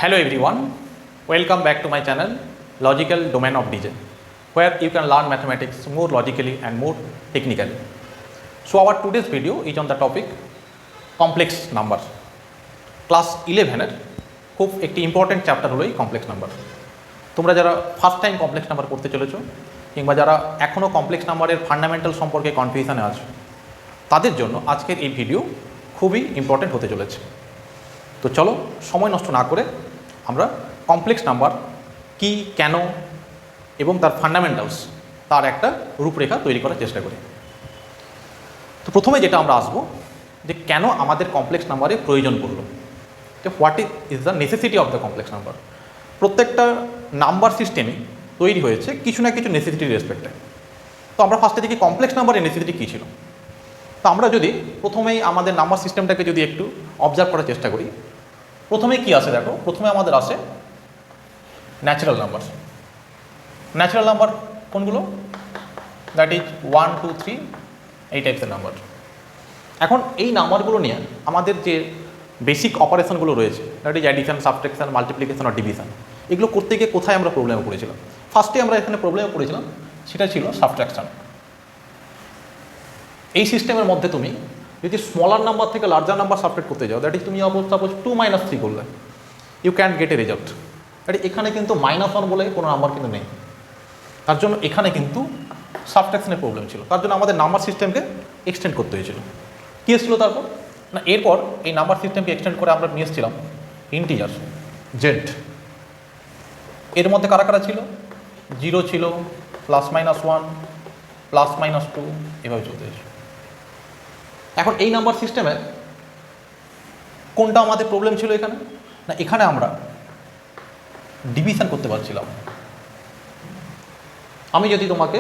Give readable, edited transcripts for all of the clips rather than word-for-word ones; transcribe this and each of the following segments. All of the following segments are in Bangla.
Hello everyone, welcome back to my channel Logical Domain of DJ, where you can learn mathematics more logically and more technically. So our today's video is on the topic complex number. Class 11 এর খুব একটি ইম্পর্টেন্ট চ্যাপ্টার হলো এই কমপ্লেক্স নাম্বার। তোমরা যারা ফার্স্ট টাইম কমপ্লেক্স নাম্বার পড়তে চলেছো কিংবা যারা এখনও কমপ্লেক্স নাম্বারের ফান্ডামেন্টাল সম্পর্কে কনফিউশনে আছো তাদের জন্য আজকের এই ভিডিও খুবই ইম্পর্টেন্ট হতে চলেছে। তো চলো সময় নষ্ট না করে আমরা কমপ্লেক্স নাম্বার কি, কেন এবং তার ফান্ডামেন্টালস তার একটা রূপরেখা তৈরি করার চেষ্টা করি। তো প্রথমে যেটা আমরা আসবো যে কেন আমাদের কমপ্লেক্স নাম্বারের প্রয়োজন পড়লো, যে what is the necessity of the complex number. প্রত্যেকটা নাম্বার সিস্টেমে তৈরি হয়েছে কিছু না কিছু নেসেসিটির রেসপেক্টে। তো আমরা ফার্স্টে দেখি কমপ্লেক্স নাম্বারের নেসেসিটি কী ছিল। তো আমরা যদি প্রথমেই আমাদের নাম্বার সিস্টেমটাকে যদি একটু অবজার্ভ করার চেষ্টা করি, প্রথমে কি আসে দেখো, প্রথমে আমাদের আসে ন্যাচারাল নাম্বার। ন্যাচারাল নাম্বার কোনগুলো? দ্যাট ইজ 1, 2, 3 এই টাইপসের নাম্বার। এখন এই নাম্বারগুলো নিয়ে আমাদের যে বেসিক অপারেশনগুলো রয়েছে, that is addition, subtraction, multiplication আর ডিভিশন, এগুলো করতে গিয়ে কোথায় আমরা প্রবলেমে পড়েছিলাম? ফার্স্টে আমরা এখানে প্রবলেমে পড়েছিলাম, সেটা ছিল সাবট্রাকশন। এই সিস্টেমের মধ্যে তুমি যদি স্মলার নাম্বার থেকে লার্জার নাম্বার সাবট্রাক্ট করতে যাও, দ্যাট ইজ তুমি সাপোজ 2 - 3 করলে, you can get a result. That এখানে কিন্তু -1 বলে কোনো নাম্বার কিন্তু নেই, তার জন্য এখানে কিন্তু সাবট্রাকশনের প্রবলেম ছিল। তার জন্য আমাদের নাম্বার সিস্টেমকে এক্সটেন্ড করতে হয়েছিল। কী এসেছিলো তারপর না, এরপর এই নাম্বার সিস্টেমকে এক্সটেন্ড করে আমরা নিয়ে এসেছিলাম ইন্টিজার জেড। এর মধ্যে কারা কারা ছিল? 0 ছিল, +-1, +-2, এভাবে চলতে হয়েছিল। এখন এই নাম্বার সিস্টেমে কোনটা আমাদের প্রবলেম ছিল এখানে না, এখানে আমরা ডিভিশন করতে পারছিলাম। আমি যদি তোমাকে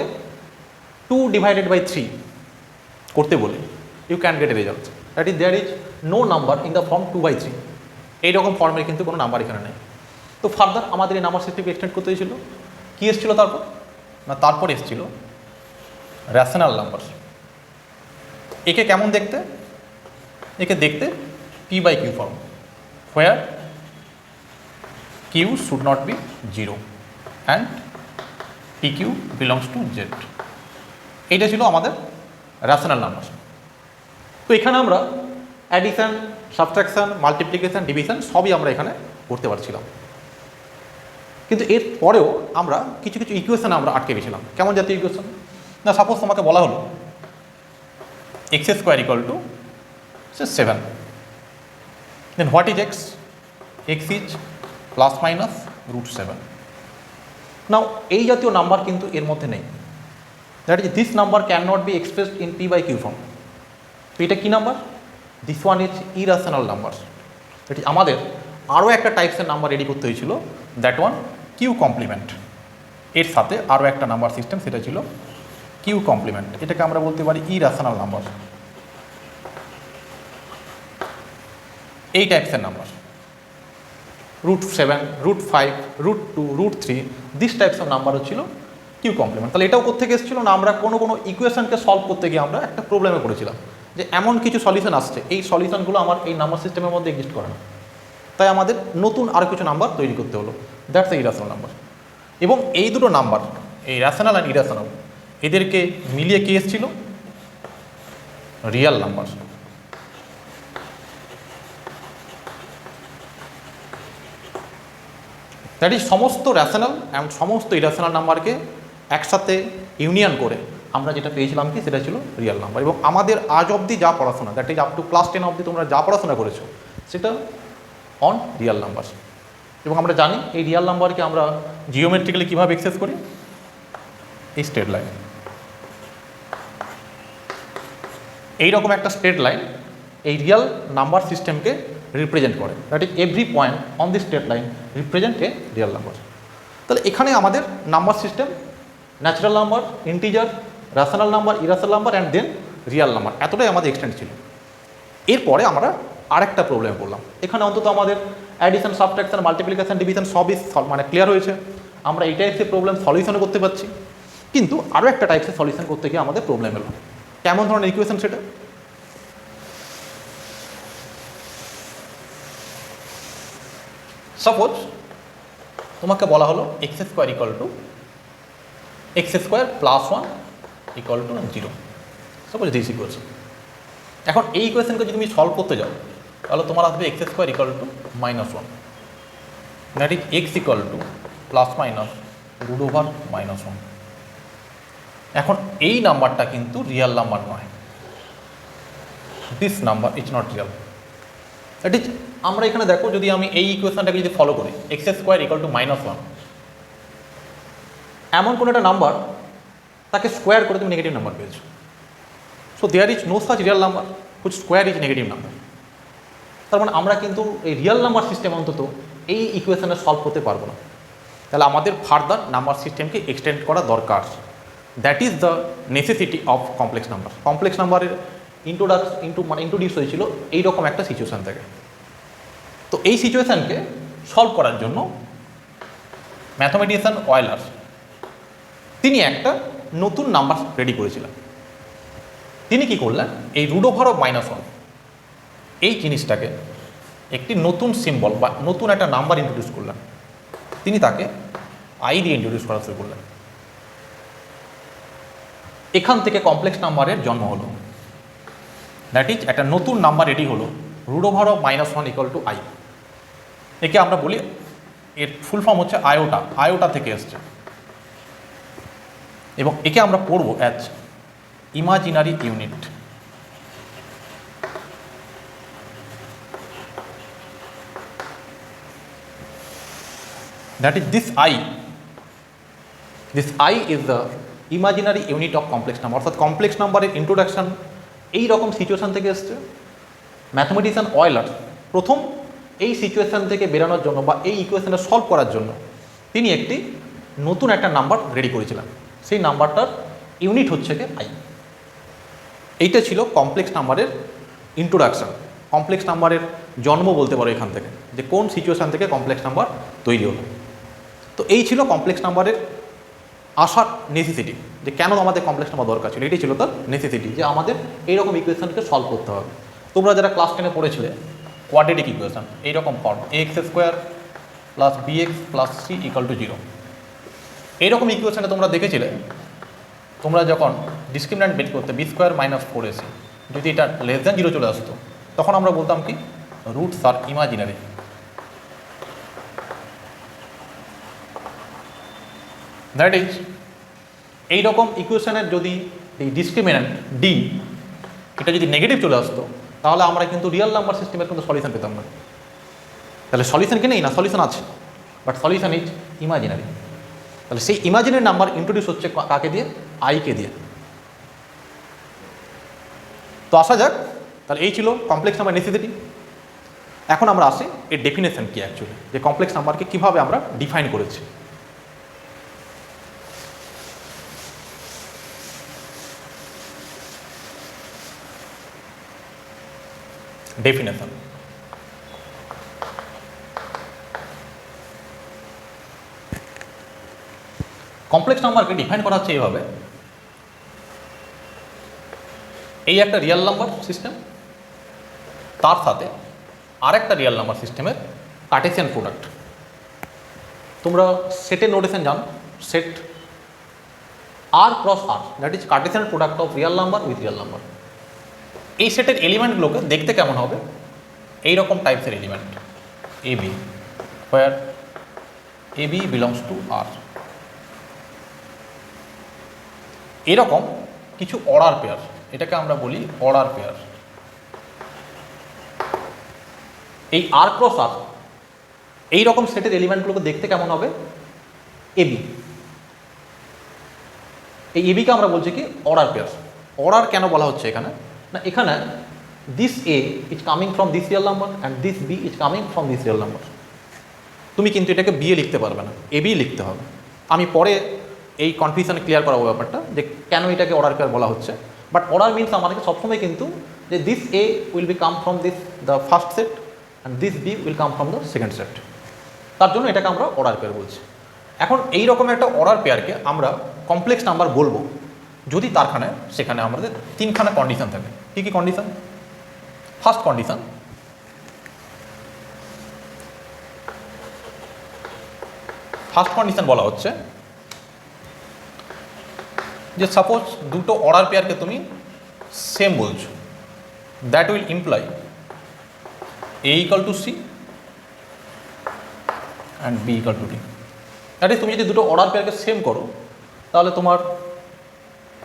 2/3 করতে বলি, you can get a result. That is there is no number in the form 2/3। এইরকম ফর্মের কিন্তু কোনো নাম্বার এখানে নেই। তো ফার্দার আমাদের এই নাম্বার সিস্টেমকে এক্সটেন্ড করতে হয়েছিল। কী এসেছিলো তারপর না, তারপর এসেছিল র্যাশনাল নাম্বার। একে কেমন দেখতে? একে দেখতে p/q form, where q should not be 0 and pq belongs to z। এইটা ছিল আমাদের র্যাশনাল নাম্বার। তো এখানে আমরা অ্যাডিশন, সাবট্রাকশন, মাল্টিপ্লিকেশন, ডিভিশন সবই আমরা এখানে করতে পারছিলাম। কিন্তু এর পরেও আমরা কিছু কিছু ইকুয়েশন আমরা আটকে গেছিলাম। কেমন জাতীয় ইকুয়েশন না, সাপোজ তোমাকে বলা হলো x² = 7, then what is x? x is ±√7. নাও এই জাতীয় নাম্বার কিন্তু এর মধ্যে নেই। That is this number can not be expressed in p/q form. তো এটা কী number? This one is irrational number. এটি আমাদের আরও একটা টাইপসের নাম্বার রেডি করতে হয়েছিল, দ্যাট ওয়ান কিউ কমপ্লিমেন্ট। এর সাথে আরও একটা নাম্বার সিস্টেম, সেটা ছিল কিউ কমপ্লিমেন্ট। এটাকে আমরা বলতে পারি ইরাশনাল নাম্বার। এই টাইপসের নাম্বার √7, √5, √2, √3 দিস টাইপস অফ নাম্বারও ছিল কিউ কমপ্লিমেন্ট। তাহলে এটাও কোত্থেকে এসেছিলো না, আমরা কোনো ইকুয়েশনকে সলভ করতে গিয়ে আমরা একটা প্রবলেমে পড়েছিলাম যে এমন কিছু সলিউশন আসছে, এই সলিউশনগুলো আমার এই নাম্বার সিস্টেমের মধ্যে এক্সিস্ট করে না, তাই আমাদের নতুন আরও কিছু নাম্বার তৈরি করতে হলো, দ্যাটস দ্য ইরাশনাল নাম্বার। এবং এই দুটো নাম্বার, এই র্যাশনাল অ্যান্ড ইরাশনাল, এদেরকে মিলিয়ে কী এসেছিল? Real number. দ্যাট ইজ সমস্ত র্যাশনাল অ্যান্ড সমস্ত ইরাশনাল নাম্বারকে একসাথে ইউনিয়ন করে আমরা যেটা পেয়েছিলাম কি, সেটা ছিল রিয়াল নাম্বার। এবং আমাদের আজ অবধি যা পড়াশোনা, that is up to class 10 অবধি তোমরা যা পড়াশোনা করেছো, সেটা অন রিয়াল নাম্বার। এবং আমরা জানি এই রিয়াল নাম্বারকে আমরা জিওমেট্রিক্যালি কীভাবে এক্সেস করি? এই স্ট্রেট লাইন। এইরকম একটা স্ট্রেট লাইন এই রিয়াল নাম্বার সিস্টেমকে রিপ্রেজেন্ট করে। That is every point on the straight line represent a real number. তাহলে এখানে আমাদের number system natural number, integer, rational number, irrational number and then real number, এতটাই আমাদের এক্সটেন্ড ছিল। এরপরে আমরা আরেকটা প্রবলেম করলাম। এখানে অন্তত আমাদের অ্যাডিশন, সাবট্রাকশন, মাল্টিপ্লিকেশন, ডিভিশন সবই মানে ক্লিয়ার হয়েছে। আমরা এই টাইপসের প্রবলেম সলিউশনও করতে পারছি। কিন্তু আরও একটা টাইপসের সলিউশন করতে গিয়ে আমাদের প্রবলেম এলো। কেমন ধরনের ইকুয়েশন সেটা? সাপোজ তোমাকে বলা হলো x square equal two x square plus 1 equal to 0, suppose this equation. এখন এই ইকুয়েশনকে যদি তুমি সলভ করতে যাও তাহলে তোমার আসবে X square equal to -1, that is X equal to plus minus root over -1। এখন এই নাম্বারটা কিন্তু রিয়েল নাম্বার নয়, this number is not real. That is আমরা এখানে দেখো, যদি আমি এই ইকুয়েশনটাকে যদি ফলো করি এক্স স্কোয়ার ইকুয়াল টু -1, এমন কোনো একটা নাম্বার তাকে স্কোয়ার করে তুমি নেগেটিভ নাম্বার পেয়েছো। So there is no such real number which square is negative number. তার মানে আমরা কিন্তু এই রিয়েল নাম্বার সিস্টেম অন্তত এই ইকুয়েশনে সলভ করতে পারবো না। তাহলে আমাদের ফার্দার নাম্বার সিস্টেমকে এক্সটেন্ড করা দরকার। That is the necessity of complex number. Complex নাম্বারের ইন্ট্রোডিউস হয়েছিল এইরকম একটা সিচুয়েশান থেকে। তো এই সিচুয়েশানকে সলভ করার জন্য ম্যাথমেটিশিয়ান অয়েলার তিনি একটা নতুন নাম্বার রেডি করেছিলেন। তিনি কি করলেন, এই রুট ওভার অফ -1 এই জিনিসটাকে একটি নতুন সিম্বল বা নতুন একটা নাম্বার ইন্ট্রোডিউস করলেন। তিনি তাকে আই দিয়ে ইন্ট্রোডিউস করা শুরু করলেন। এখান থেকে কমপ্লেক্স নাম্বারের জন্ম হলো। দ্যাট ইজ একটা নতুন নাম্বার রেডি হলো, root over of -1 equal to i. একে আমরা বলি, এর ফুল ফর্ম হচ্ছে আয়োটা, আয়োটা থেকে এসছে, এবং একে আমরা পড়ব as imaginary unit. That is this I is the imaginary unit of complex number। অর্থাৎ কমপ্লেক্স নাম্বারের ইন্ট্রোডাকশন এই রকম সিচুয়েশান থেকে এসছে। ম্যাথমেটিশিয়ান অয়েলার প্রথম এই সিচুয়েশান থেকে বেরানোর জন্য বা এই ইকুয়েশনটা সলভ করার জন্য তিনি একটি নতুন একটা নাম্বার রেডি করেছিলেন। সেই নাম্বারটার ইউনিট হচ্ছে কি আই। এইটা ছিল কমপ্লেক্স নাম্বারের ইন্ট্রোডাকশান, কমপ্লেক্স নাম্বারের জন্ম বলতে পারো এখান থেকে, যে কোন সিচুয়েশান থেকে কমপ্লেক্স নাম্বার তৈরি হলো। তো এই ছিল কমপ্লেক্স নাম্বারের আসার নেসেসিটি, যে কেন আমাদের কমপ্লেক্স নাম্বার দরকার ছিল। এটাই ছিল তার নেসেসিটি, যে আমাদের এইরকম ইকুয়েশনকে সলভ করতে হবে। তোমরা যারা ক্লাস 10-এ পড়েছিলে কোয়াড্রেটিক ইকুয়েশন, এইরকম form X square plus B X plus C equal to 0, এইরকম ইকুয়েশনে তোমরা দেখেছিলে তোমরা যখন ডিসক্রিমিন্যান্ট বের করতে বি স্কোয়ার -4ac, যদি এটা লেস দ্যান 0 চলে আসতো তখন আমরা বলতাম কি রুটস আর ইমাজিনারি। দ্যাট ইজ এইরকম ইকুয়েশনের যদি এই ডিসক্রিমিন্যান্ট ডি এটা যদি নেগেটিভ চলে আসতো তাহলে আমরা কিন্তু রিয়েল নাম্বার সিস্টেমের কিন্তু সলিউশন পেতাম না। তাহলে সলিউশন কি নেই না, সলিউশন আছে, বাট সলিউশন ইজ ইমাজিনারি। তাহলে সেই ইমাজিনারি নাম্বার ইন্ট্রোডিউস হচ্ছে কাকে দিয়ে, আইকে দিয়ে। তো আসা যাক, তাহলে এই ছিল কমপ্লেক্স নাম্বার নেসেসিটি। এখন আমরা আসি এর ডেফিনেশন কি অ্যাকচুয়ালি, যে কমপ্লেক্স নাম্বারকে কীভাবে আমরা ডিফাইন করেছি। ডেফিনেশন, কমপ্লেক্স নাম্বারকে ডিফাইন করা হচ্ছে এইভাবে, এই একটা রিয়েল নাম্বার সিস্টেম, তার সাথে আরেকটা রিয়েল নাম্বার সিস্টেমের কার্টেসিয়ান প্রোডাক্ট। তোমরা সেটের নোটেশন জানো, set R cross R, that is Cartesian product of real number with real number. এই সেটের এলিমেন্টগুলোকে দেখতে কেমন হবে, এইরকম টাইপসের element A B, where A B belongs to R. এরকম কিছু অর্ডার পেয়ার, এটাকে আমরা বলি অর্ডার পেয়ার। এই আর ক্রস আর এইরকম সেটের এলিমেন্টগুলোকে দেখতে কেমন হবে, এবি। এই এবিকে আমরা বলছি কি অর্ডার পেয়ার। অর্ডার কেন বলা হচ্ছে এখানে না, এখানে this A is coming from this real number and this B is coming from this real number. তুমি কিন্তু এটাকে বি এ লিখতে পারবে না, এবি লিখতে হবে। আমি পরে এই কনফিউশন ক্লিয়ার করাবো ব্যাপারটা, যে কেন এটাকে অর্ডার পেয়ার বলা হচ্ছে। বাট অর্ডার মিনস আমাদেরকে সবসময় কিন্তু যে this A will be come from this the first set and this B will come from the second set, তার জন্য এটাকে আমরা অর্ডার পেয়ার বলছি। এখন এই রকম একটা অর্ডার পেয়ারকে আমরা কমপ্লেক্স নাম্বার বলবো যদি তারখানে সেখানে আমাদের তিনখানা কন্ডিশন থাকে। কী কী condition? First condition, first condition বলা হচ্ছে যে সাপোজ দুটো অর্ডার পেয়ারকে তুমি সেম বলছো, that will imply A equal to C and B equal to D. That is তুমি যদি দুটো অর্ডার পেয়ারকে সেম করো তাহলে তোমার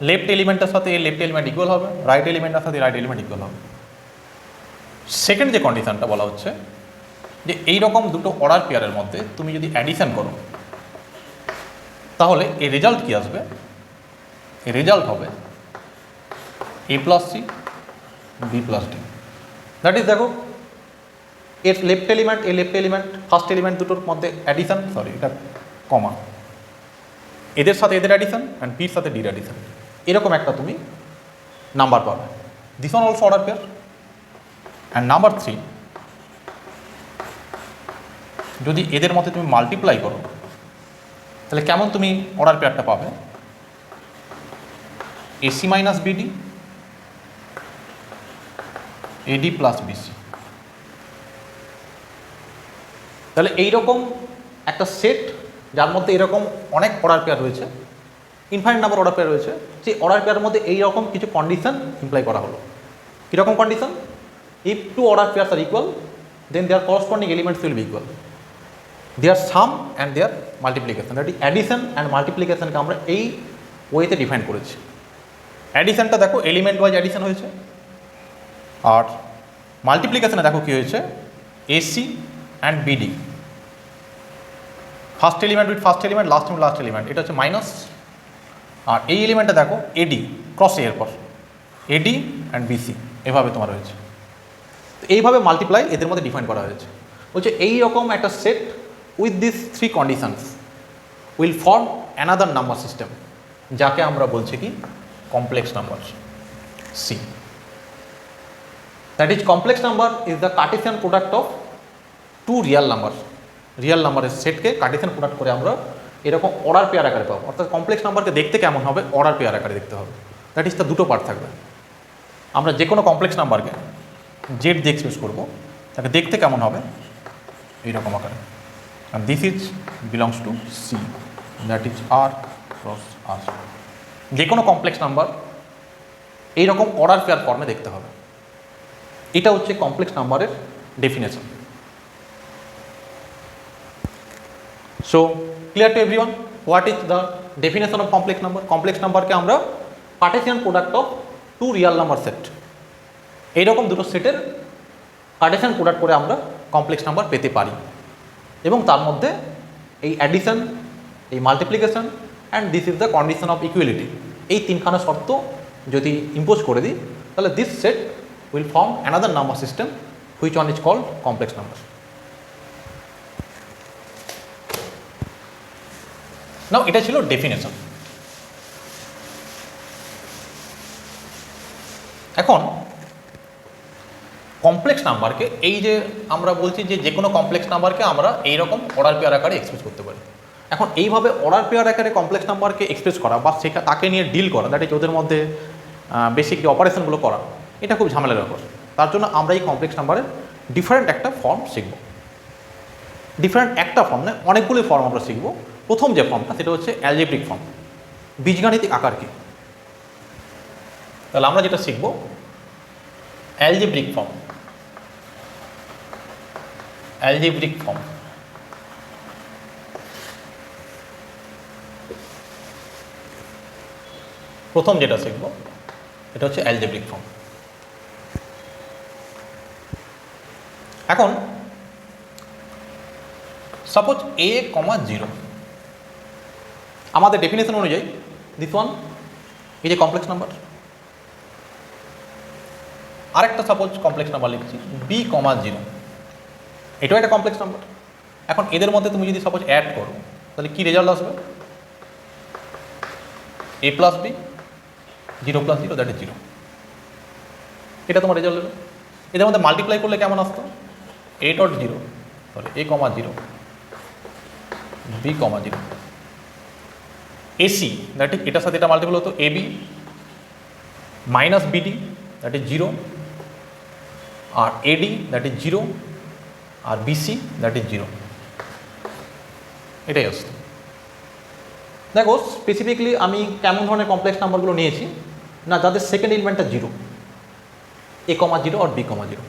লেফট এলিমেন্টের সাথে লেফট এলিমেন্ট ইকুয়াল হবে, রাইট এলিমেন্টের সাথে রাইট এলিমেন্ট ইকুয়াল হবে। সেকেন্ড যে কন্ডিশনটা বলা হচ্ছে যে এইরকম দুটো অর্ডার পেয়ারের মধ্যে তুমি যদি অ্যাডিশন করো তাহলে এর রেজাল্ট কী আসবে? এর রেজাল্ট হবে A plus C B plus D. That is দেখো এর লেফট এলিমেন্ট ফার্স্ট এলিমেন্ট দুটোর মধ্যে অ্যাডিশন, সরি এটা কমা, এদের সাথে এদের অ্যাডিশন অ্যান্ড বির সাথে ডির অ্যাডিশন, এরকম একটা তুমি নাম্বার পাবে। This one also order pair. And number 3, যদি এদের মধ্যে তুমি মাল্টিপ্লাই করো তাহলে কেমন তুমি অর্ডার পেয়ারটা পাবে? AC minus BD, AD plus BC. তাহলে এইরকম একটা সেট যার মধ্যে এরকম অনেক অর্ডার পেয়ার রয়েছে, ইনফাইনাইট নাম্বার অর্ডার পেয়ার রয়েছে, সেই অর্ডার পেয়ারের মধ্যে এইরকম কিছু কন্ডিশন ইমপ্লাই করা হলো। কীরকম condition? If two order pairs are equal then their corresponding elements will be equal, their sum and their multiplication. এটি অ্যাডিশন অ্যান্ড মাল্টিপ্লিকেশনকে আমরা এই ওয়েতে ডিফাইন করেছি। অ্যাডিশনটা দেখো এলিমেন্ট ওয়াইজ অ্যাডিশন হয়েছে, আর মাল্টিপ্লিকেশনে দেখো কী হয়েছে? AC and BD, first element with first element, last with last element, এটা হচ্ছে মাইনাস। আর এই এলিমেন্টটা দেখো এডি ক্রস এর পর এডি অ্যান্ড বিসি, এভাবে তোমার রয়েছে। তো এইভাবে মাল্টিপ্লাই এদের মধ্যে ডিফাইন করা হয়েছে। বলছে এইরকম একটা set with this 3 conditions will form another number system, যাকে আমরা বলছি কি complex number C. That is complex number is the Cartesian product of 2 real number. Real নাম্বারের সেটকে কার্টেসিয়ান প্রোডাক্ট করে আমরা এরকম অর্ডার পেয়ার আকারে পাবো। অর্থাৎ কমপ্লেক্স নাম্বারকে দেখতে কেমন হবে? অর্ডার পেয়ার আকারে দেখতে হবে। দ্যাট ইজ তার দুটো পার্ট থাকবে। আমরা যে কোনো কমপ্লেক্স নাম্বারকে জেড দিয়ে এক্সপ্রেস করবো, তাকে দেখতে কেমন হবে? এইরকম আকারে। And this is belongs to C, that is R cross R. যে কোনো কমপ্লেক্স নাম্বার এইরকম অর্ডার পেয়ার ফর্মে দেখতে হবে। এটা হচ্ছে কমপ্লেক্স নাম্বারের definition. So clear to everyone what is the definition of complex number? Complex নাম্বারকে আমরা Cartesian product of 2 real number set, এইরকম দুটো সেটের কার্টেসিয়ান প্রোডাক্ট করে আমরা কমপ্লেক্স নাম্বার পেতে পারি। এবং তার মধ্যে এই অ্যাডিশন, এই multiplication and this is the condition of equality, এই তিনখানা শর্ত যদি ইম্পোজ করে দিই তাহলে this set will form another number system which one is called complex number. Now এটা ছিল ডেফিনেশন। এখন কমপ্লেক্স নাম্বারকে, এই যে আমরা বলছি যে কোনো কমপ্লেক্স নাম্বারকে আমরা এইরকম অর্ডার পেয়ার আকারে এক্সপ্রেস করতে পারি। এখন এইভাবে অর্ডার পেয়ার আকারে কমপ্লেক্স নাম্বারকে এক্সপ্রেস করা বা তাকে নিয়ে ডিল করা, দ্যাট ইজ ওদের মধ্যে বেসিক যে অপারেশনগুলো করা, এটা খুব ঝামেলার ব্যাপার। তার জন্য আমরা এই কমপ্লেক্স নাম্বারের ডিফারেন্ট একটা ফর্ম শিখব। ডিফারেন্ট একটা ফর্ম নয়, অনেকগুলি ফর্ম আমরা শিখব। প্রথম যে ফর্মটা সেটা হচ্ছে অ্যালজেব্রিক ফর্ম, বীজগাণিতিক আকার কি। তাহলে আমরা যেটা শিখব অ্যালজেব্রিক ফর্ম। অ্যালজেব্রিক ফর্ম প্রথম যেটা শিখব এটা হচ্ছে অ্যালজেব্রিক ফর্ম। এখন সাপোজ a, 0, আমাদের ডেফিনেশন অনুযায়ী দিস ওয়ান এই যে কমপ্লেক্স নাম্বার। আরেকটা সাপোজ কমপ্লেক্স নাম্বার লিখছি b, 0, এটাও একটা কমপ্লেক্স নাম্বার। এখন এদের মধ্যে তুমি যদি সাপোজ অ্যাড করো তাহলে কি রেজাল্ট আসবে? a plus b, 0 plus 0, that is 0। এটা তোমার রেজাল্ট দেবে। এদের মধ্যে মাল্টিপ্লাই করলে কেমন আসতো? a dot 0, sorry a, 0, b, 0, ac, that is এটার সাথে এটা মাল্টিপ্লাই হতো ab minus bd, that is 0, আর ad, দ্যাট ইজ 0, আর bc, দ্যাট ইজ 0। এটাই আসতো। দেখো স্পেসিফিকলি আমি কেমন ধরনের কমপ্লেক্স নাম্বারগুলো নিয়েছি না, যাদের সেকেন্ড এলিমেন্টটা জিরো, a, 0 আর b, 0।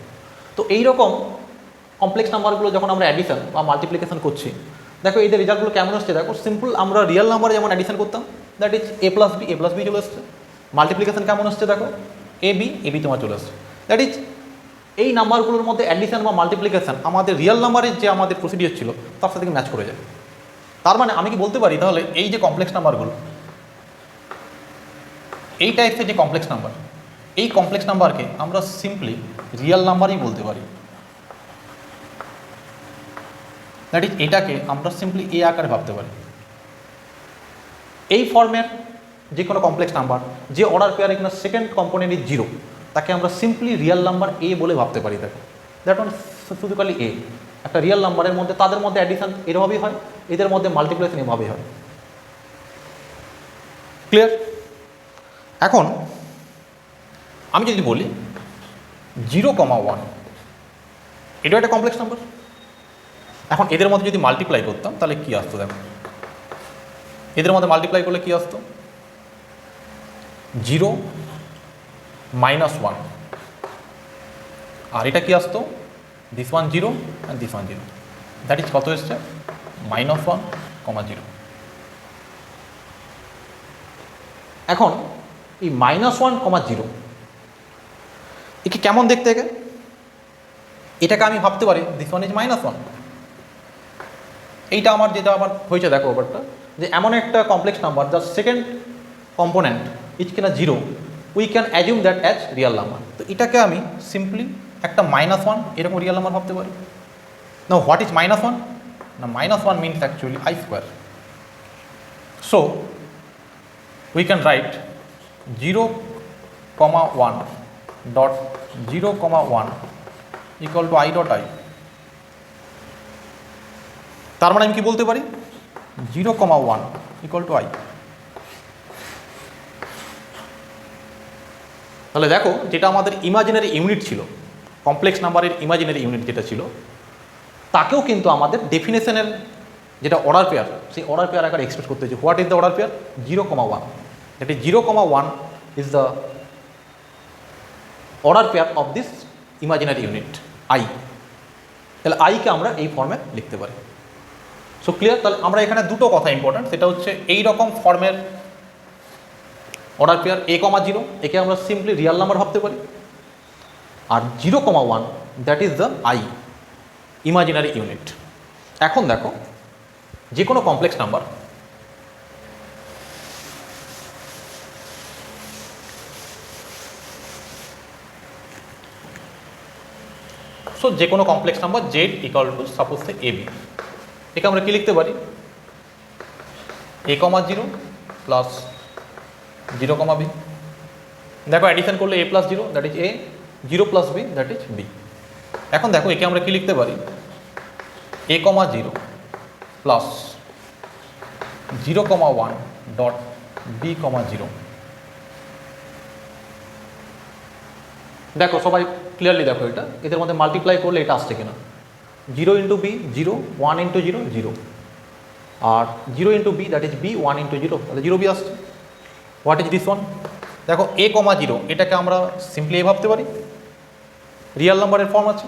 তো এইরকম কমপ্লেক্স নাম্বারগুলো যখন আমরা অ্যাডিশন বা মাল্টিপ্লিকেশন করছি, দেখো এদের রেজাল্টগুলো কেমন আসছে। দেখো সিম্পল আমরা রিয়েল নাম্বারে যেমন অ্যাডিশন করতাম, that is a plus B চলে আসছে। মাল্টিপ্লিকেশন কেমন আসছে দেখো, এ বি তোমার চলে আসছে। দ্যাট ইজ এই নাম্বারগুলোর মধ্যে অ্যাডিশন বা মাল্টিপ্লিকেশন আমাদের রিয়েল নাম্বারের যে আমাদের প্রসিডিওর ছিল তার সাথে ম্যাচ করে যায়। তার মানে আমি কি বলতে পারি তাহলে এই যে কমপ্লেক্স নাম্বারগুলো, এই টাইপসের যে কমপ্লেক্স নাম্বার, এই কমপ্লেক্স নাম্বারকে আমরা সিম্পলি রিয়েল নাম্বারই বলতে পারি। দ্যাট ইজ এটাকে আমরা সিম্পলি এ আকারে ভাবতে পারি। এই ফর্মের যে কোনো কমপ্লেক্স নাম্বার যে অর্ডার পেয়ারে কিনা সেকেন্ড কম্পোনেন্ট ইজ জিরো, তাকে আমরা সিম্পলি রিয়েল নাম্বার এ বলে ভাবতে পারি। তাকে দ্যাট ওয়ান ফিজিক্যালি এ, একটা রিয়েল নাম্বারের মধ্যে তাদের মধ্যে অ্যাডিশন এরভাবেই হয়, এদের মধ্যে মাল্টিপ্লিকেশন এভাবেই হয়। ক্লিয়ার? এখন আমি যদি বলি 0,1, এটা একটা কমপ্লেক্স নাম্বার। এখন এদের মধ্যে যদি মাল্টিপ্লাই করতাম তাহলে কি আসতো দেখো, এদের মধ্যে মাল্টিপ্লাই করলে কি আসতো, 0 -1, আর এটা কি আসতো, this one 0 and this one 0, that is কত এসছে, -1,0। এখন এই -1,0 একে কেমন দেখতে গেলে এটাকে আমি ভাবতে পারি দিস ওয়ান ইজ -1। এইটা আমার যেটা আমার হয়েছে দেখো ব্যাপারটা, যে এমন একটা কমপ্লেক্স নাম্বার যার সেকেন্ড কম্পোনেন্ট ইজ কিনা zero, we can assume that as real number. তো এটাকে আমি সিম্পলি একটা -1 এরকম রিয়েল নাম্বার ভাবতে পারি। না, হোয়াট ইজ -1? না, -1 means actually I square. So we can write 0,1 dot 0,1 equal to I dot I. তার মানে আমি কি বলতে পারি, 0,1 equal to I। তাহলে দেখো যেটা আমাদের ইমাজিনারি ইউনিট ছিল, কমপ্লেক্স নাম্বারের ইমাজিনারি ইউনিট যেটা ছিল, তাকেও কিন্তু আমাদের ডেফিনেশনের যেটা অর্ডার পেয়ার, সেই অর্ডার পেয়ার আকারে এক্সপ্রেস করতে হয়েছে। What is the order pair, 0,1। That is 0,1 is the order pair of this imaginary unit eye. তাহলে আইকে আমরা এই ফর্মে লিখতে পারি। So clear? তাহলে আমরা এখানে দুটো কথা ইম্পর্টেন্ট, সেটা হচ্ছে এই রকম ফর্মের অর্ডার পেয়ার a, 0, একে আমরা সিম্পলি রিয়েল নাম্বার ভাবতে পারি। আর 0,1 that is the I, imaginary unit. এখন দেখো যে কোনো কমপ্লেক্স নাম্বার, সো যে কোনো complex number z equal to suppose say ab, একে আমরা কি লিখতে পারি, a, 0 প্লাস 0, b। দেখো অ্যাডিশন করলে a plus 0 that is a, 0 plus b that is b। এখন দেখো একে আমরা কি লিখতে পারি, a, 0 প্লাস 0,1 ডট b, 0। দেখো সবাই ক্লিয়ারলি দেখো এটা, এদের মধ্যে মাল্টিপ্লাই করলে এটা আসছে কিনা, 0 ইন্টু বি 0, 1 ইন্টু 0 0, আর 0 into b that is b, 1 into 0 তাহলে 0b আসছে। হোয়াট ইজ দিস ওয়ান, দেখো a, 0 এটাকে আমরা সিম্পলি এ ভাবতে পারি, রিয়েল নাম্বারের ফর্ম আছে।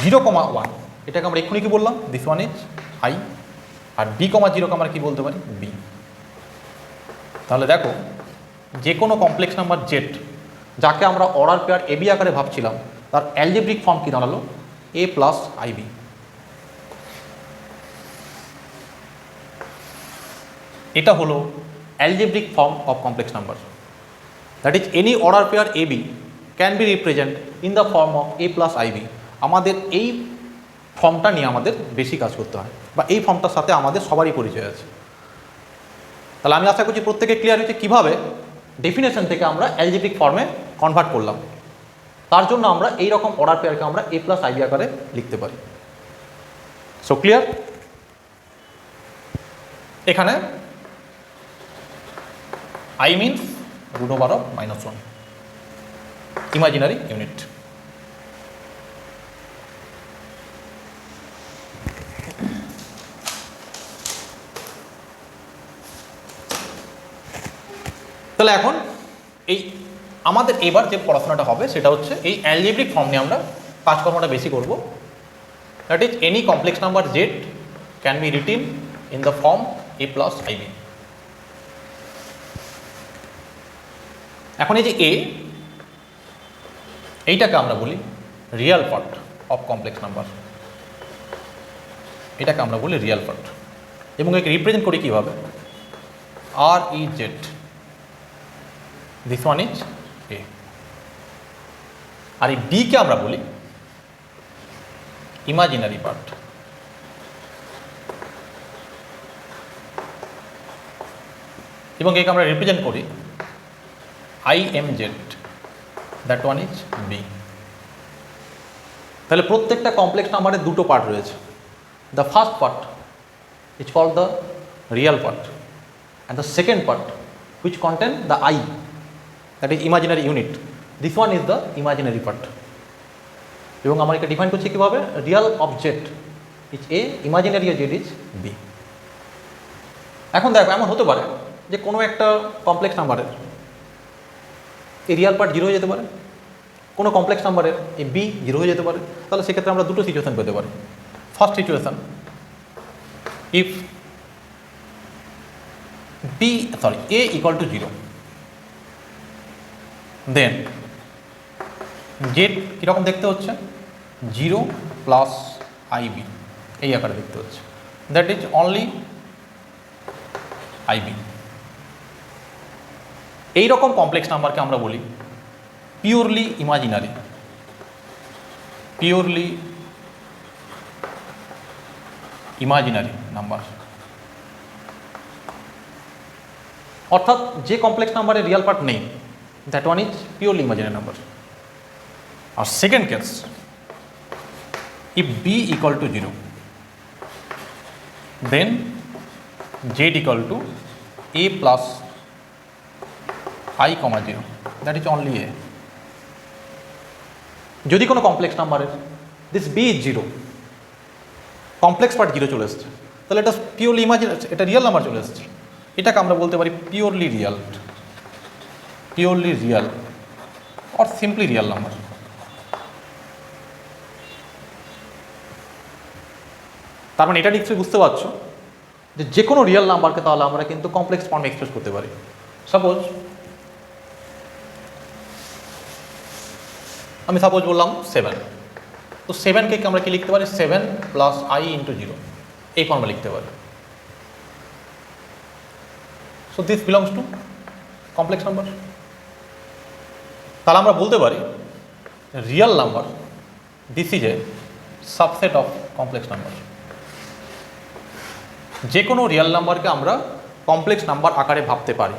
0,1 এটাকে আমরা এক্ষুনি কি বললাম, দিস ওয়ান ইজ আই। আর b, 0কে আমরা কি বলতে পারি, b। তাহলে দেখো যে কোনো কমপ্লেক্স নাম্বার z যাকে আমরা অর্ডার পেয়ার ab আকারে ভাবছিলাম, তার অ্যালজেব্রিক ফর্ম কি দাঁড়ালো, a প্লাস ib। এটা হলো algebraic form of complex number. That is any order pair ab can be represent in the form of a plus ib। আমাদের এই ফর্মটা নিয়ে আমাদের বেশি কাজ করতে হয়, বা এই ফর্মটার সাথে আমাদের সবারই পরিচয় আছে। তাহলে আমি আশা করছি প্রত্যেকে ক্লিয়ার হয়েছে কীভাবে ডেফিনেশন থেকে আমরা অ্যালজেব্রিক ফর্মে কনভার্ট করলাম। তার জন্য আমরা এই রকম অর্ডার পেয়ারকে আমরা a প্লাস ib আকারে লিখতে পারি। So clear? এখানে I means √1 ইমাজিনারি ইউনিট। তাহলে এখন এই আমাদের এবার যে পড়াশোনাটা হবে সেটা হচ্ছে এই অ্যালজেব্রিক ফর্ম নিয়ে আমরা কাজকর্মটা বেশি করব। That is any complex number Z can be written in the form a plus ib। এখন এই যে a, এইটাকে আমরা বলি real part of complex number, এটাকে আমরা বলি রিয়েল পার্ট, এবং একে রিপ্রেজেন্ট করি কীভাবে, R E Z, this one is A. আর এই বিকে আমরা বলি ইমাজিনারি পার্ট, এবং একে আমরা রিপ্রেজেন্ট করি i m z, that one is b. তাহলে প্রত্যেকটা কমপ্লেক্স নাম্বারের দুটো পার্ট রয়েছে। The first part is called the real part, and the second part which contain the I, that is imaginary unit, this one is the imaginary part। এবং আমরা এটা ডিফাইন করছি কীভাবে, real object is a, imaginary z is b. এখন দেখো এমন হতে পারে যে কোনো একটা কমপ্লেক্স নাম্বারের এই রিয়াল পার্ট জিরো হয়ে যেতে পারে, কোনো কমপ্লেক্স নাম্বারের এই বি জিরো হয়ে যেতে পারে। তাহলে সেক্ষেত্রে আমরা দুটো সিচুয়েশন পেতে পারি। First situation, if a equal to 0, then z কীরকম দেখতে হচ্ছে, 0 প্লাস ib, এই আকারে দেখতে হচ্ছে, দ্যাট ইজ অনলি ib। এইরকম কমপ্লেক্স নাম্বারকে আমরা বলি purely imaginary, purely imaginary number. অর্থাৎ যে কমপ্লেক্স নাম্বারের রিয়াল পার্ট নেই, that one is purely imaginary number. আর second case, if b equal to 0, then z equal to a plus i comma 0, that is only a. যদি কোনো কমপ্লেক্স নাম্বারের this B is 0, complex part 0 চলে এসছে, তাহলে এটা পিওরলি ইমাজিনারি, এটা রিয়েল নাম্বার চলে এসছে। এটাকে আমরা বলতে পারি purely Real, purely Real or simply Real number. তার মানে এটা নিশ্চয়ই বুঝতে পারছো যে কোনো রিয়েল নাম্বারকে তাহলে আমরা কিন্তু কমপ্লেক্স ফর্মে এক্সপ্রেস করতে পারি। সাপোজ আমি বললাম 7, তো 7কে আমরা কি লিখতে পারি, 7 প্লাস আই ইন্টু 0, এই ফর্মে লিখতে পারি। So this belongs to complex number। তাহলে আমরা বলতে পারি real number this is a subset of complex number. যে কোনো রিয়েল নাম্বারকে আমরা কমপ্লেক্স নাম্বার আকারে ভাবতে পারি,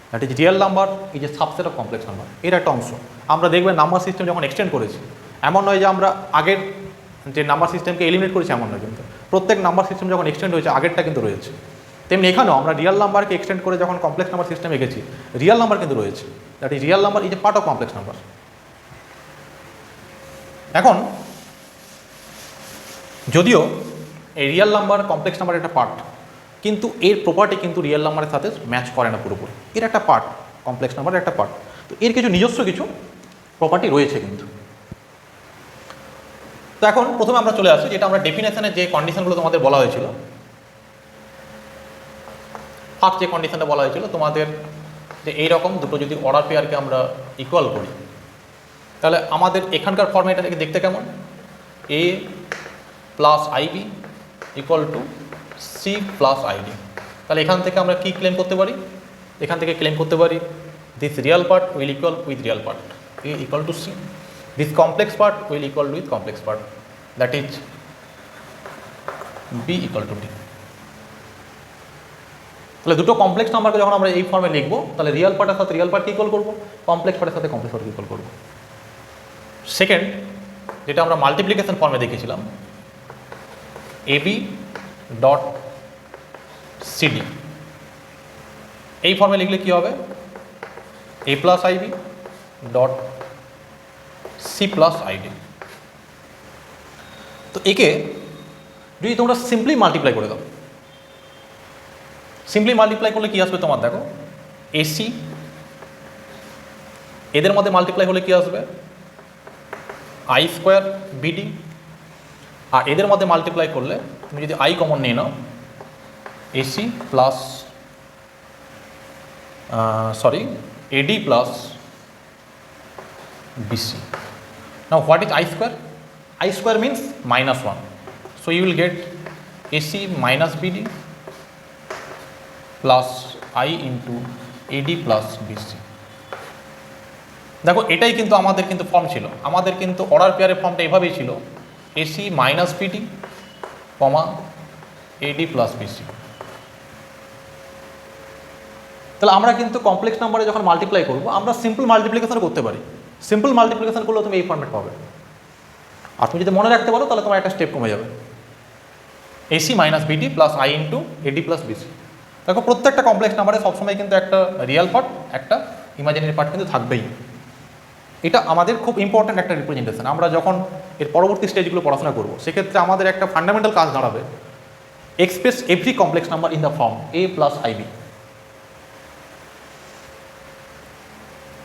that is real number is a subset of complex number. এর একটা অংশ। আমরা দেখবেন নাম্বার সিস্টেম যখন এক্সটেন্ড করেছি, এমন নয় যে আমরা আগের যে নাম্বার সিস্টেমকে এলিমিনেট করেছি, এমন নয়, কিন্তু প্রত্যেক নাম্বার সিস্টেম যখন এক্সটেন্ড হয়েছে আগেরটা কিন্তু রয়েছে। তেমনি এখানেও আমরা রিয়েল নাম্বারকে এক্সটেন্ড করে যখন কমপ্লেক্স নাম্বার সিস্টেম এঁকেছি, রিয়েল নাম্বার কিন্তু রয়েছে, that is real number is a part of complex number. এখন যদিও এই রিয়েল নাম্বার কমপ্লেক্স নাম্বার একটা পার্ট, কিন্তু এর প্রপার্টি কিন্তু রিয়েল নাম্বারের সাথে ম্যাচ করে না পুরোপুরি। এর একটা পার্ট, কমপ্লেক্স নাম্বারের একটা পার্ট, তো এর কিছু নিজস্ব কিছু প্রপার্টি রয়েছে কিন্তু। তো এখন প্রথমে আমরা চলে আসি যেটা আমরা ডেফিনেশনের যে কন্ডিশনগুলো তোমাদের বলা হয়েছিল, ফার্স্ট যে কন্ডিশনটা বলা হয়েছিল তোমাদের যে এইরকম দুটো যদি অর্ডার পেয়ারকে আমরা ইকুয়াল করি, তাহলে আমাদের এখানকার ফর্মেট এটা দেখতে কেমন, A plus IB equal to C plus ID. তাহলে এখান থেকে আমরা কি ক্লেম করতে পারি, এখান থেকে ক্লেম করতে পারি this real part will equal with real part, a equal to c, this complex part will equal with complex part, that is b equal to d. তাহলে দুটো কমপ্লেক্স নাম্বারকে যখন আমরা এই ফর্মে লিখবো, তাহলে রিয়াল পার্টের সাথে রিয়াল পার্ট ইকুয়াল করবো, কমপ্লেক্স পার্টের সাথে কমপ্লেক্স পার্ট ইকুয়াল করবো। সেকেন্ড, যেটা আমরা মাল্টিপ্লিকেশন ফর্মে দেখেছিলাম, এবি ডট সিডি, এই ফর্মে লিখলে কি হবে, A plus IB dot C plus ID. তো একে যদি তোমরা সিম্পলি মাল্টিপ্লাই করে দাও, সিম্পলি মাল্টিপ্লাই করলে কি আসবে তোমার, দেখো এসি এদের মধ্যে মাল্টিপ্লাই হলে কি আসবে আই স্কোয়ার বিডি, আর এদের মধ্যে মাল্টিপ্লাই করলে তুমি যদি আই কমন নিয়ে নাও AC plus AD plus BC. Now what is I square? I square means -1, so you will get AC minus BD plus I into AD plus BC। দেখো এটাই কিন্তু আমাদের কিন্তু ফর্ম ছিল, আমাদের কিন্তু অর্ডার পেয়ারের ফর্মটা এভাবেই ছিল AC মাইনাস BD কমা AD প্লাস BC। তাহলে আমরা কিন্তু কমপ্লেক্স নাম্বারে যখন মাল্টিপ্লাই করবো আমরা সিম্পল মাল্টিপ্লিকেশন করতে পারি, সিম্পল মাল্টিপ্লিকেশন করলেও তুমি এই ফর্মেট পাবে। আর তুমি যদি মনে রাখতে পারো তাহলে তোমার একটা স্টেপ কমে যাবে, AC minus BD plus I into AD plus BC। দেখো প্রত্যেকটা কমপ্লেক্স নাম্বারে সবসময় কিন্তু একটা রিয়েল পার্ট একটা ইমাজিনারি পার্ট কিন্তু থাকবেই। এটা আমাদের খুব ইম্পর্ট্যান্ট একটা রিপ্রেজেন্টেশন। আমরা যখন এর পরবর্তী স্টেজগুলো পড়াশোনা করবো সেক্ষেত্রে আমাদের একটা ফান্ডামেন্টাল কাজ দাঁড়াবে express every complex number in the form A plus IB।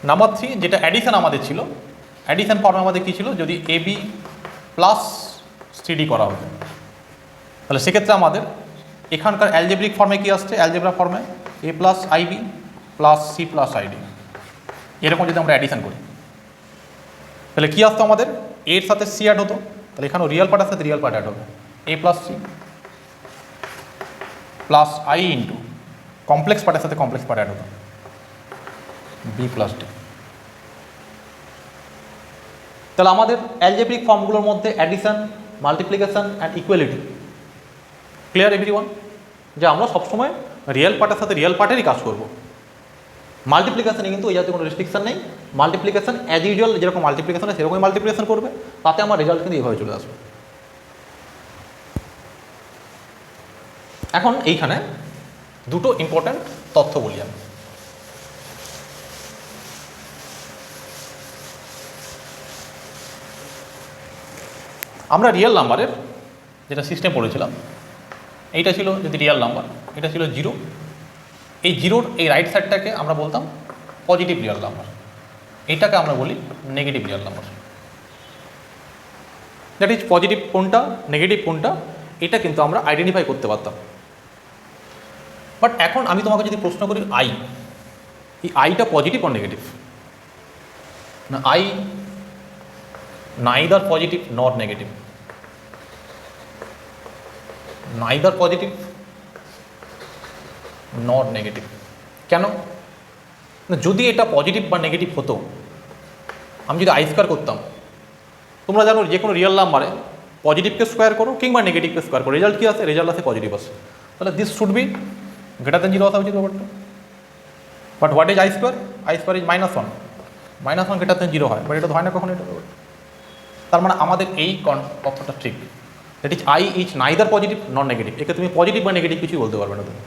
Number 3 যেটা অ্যাডিশন আমাদের ছিল, অ্যাডিশন ফর্মে আমাদের কী ছিল, যদি AB প্লাস CD করা হতো তাহলে সেক্ষেত্রে আমাদের এখানকার অ্যালজেব্রিক ফর্মে কী আসছে, অ্যালজেব্রা ফর্মে A plus IB plus C plus ID, এরকম যদি আমরা অ্যাডিশন করি তাহলে কী আসতো আমাদের, এর সাথে C অ্যাড হতো, তাহলে এখানেও রিয়েল পার্টের সাথে রিয়েল পার্ট অ্যাড হবে A plus C plus I into complex পার্টের সাথে কমপ্লেক্স পার্ট অ্যাড হতো B প্লাস D। তাহলে আমাদের অ্যালজেব্রিক ফর্মগুলোর মধ্যে addition, multiplication and equality clear everyone, যে আমরা সবসময় রিয়েল পার্টের সাথে রিয়েল পার্টেরই কাজ করব। মাল্টিপ্লিকেশনে কিন্তু এই জাতীয় কোনো রেস্ট্রিকশন নেই, মাল্টিপ্লিকেশন অ্যাজ ইউজুয়াল যেরকম মাল্টিপ্লিকেশন হয় সেরকমই মাল্টিপ্লিকেশন করবে, তাতে আমার রেজাল্ট কিন্তু এইভাবে চলে আসবে। এখন এইখানে দুটো ইম্পর্ট্যান্ট তথ্য বলি আমি। আমরা রিয়েল নাম্বারের যেটা সিস্টেম পড়েছিলাম এইটা ছিল যদি রিয়েল নাম্বার, এটা ছিল 0, এই জিরোর এই রাইট সাইডটাকে আমরা বলতাম পজিটিভ রিয়েল নাম্বার, এইটাকে আমরা বলি negative real number. That is positive কোনটা নেগেটিভ কোনটা এটা কিন্তু আমরা আইডেন্টিফাই করতে পারতাম। বাট এখন আমি তোমাকে যদি প্রশ্ন করি আই, এই আইটা পজিটিভ আর নেগেটিভ না, I neither positive nor negative, neither positive nor negative। কেন না, যদি এটা পজিটিভ বা নেগেটিভ হতো, আমি যদি আই স্কোয়ার করতাম, তোমরা জানো যে কোনো রিয়েল নাম্বারে পজিটিভকে স্কোয়ার করো কিংবা নেগেটিভকে স্কোয়ার করো, রেজাল্ট কী আসে, রেজাল্ট আসে পজিটিভ আসে, তাহলে this should be greater than 0 আসা উচিত ব্যাপারটা। But what is I square? I square is -1, -1 greater than 0 হয়, বাট এটা হয় না কখনো এটা। তার মানে আমাদের এই তথ্যটা ঠিক, that is I is neither positive non negative. একে তুমি পজিটিভ বা নেগেটিভ কিছুই বলতে পারবে না তুমি।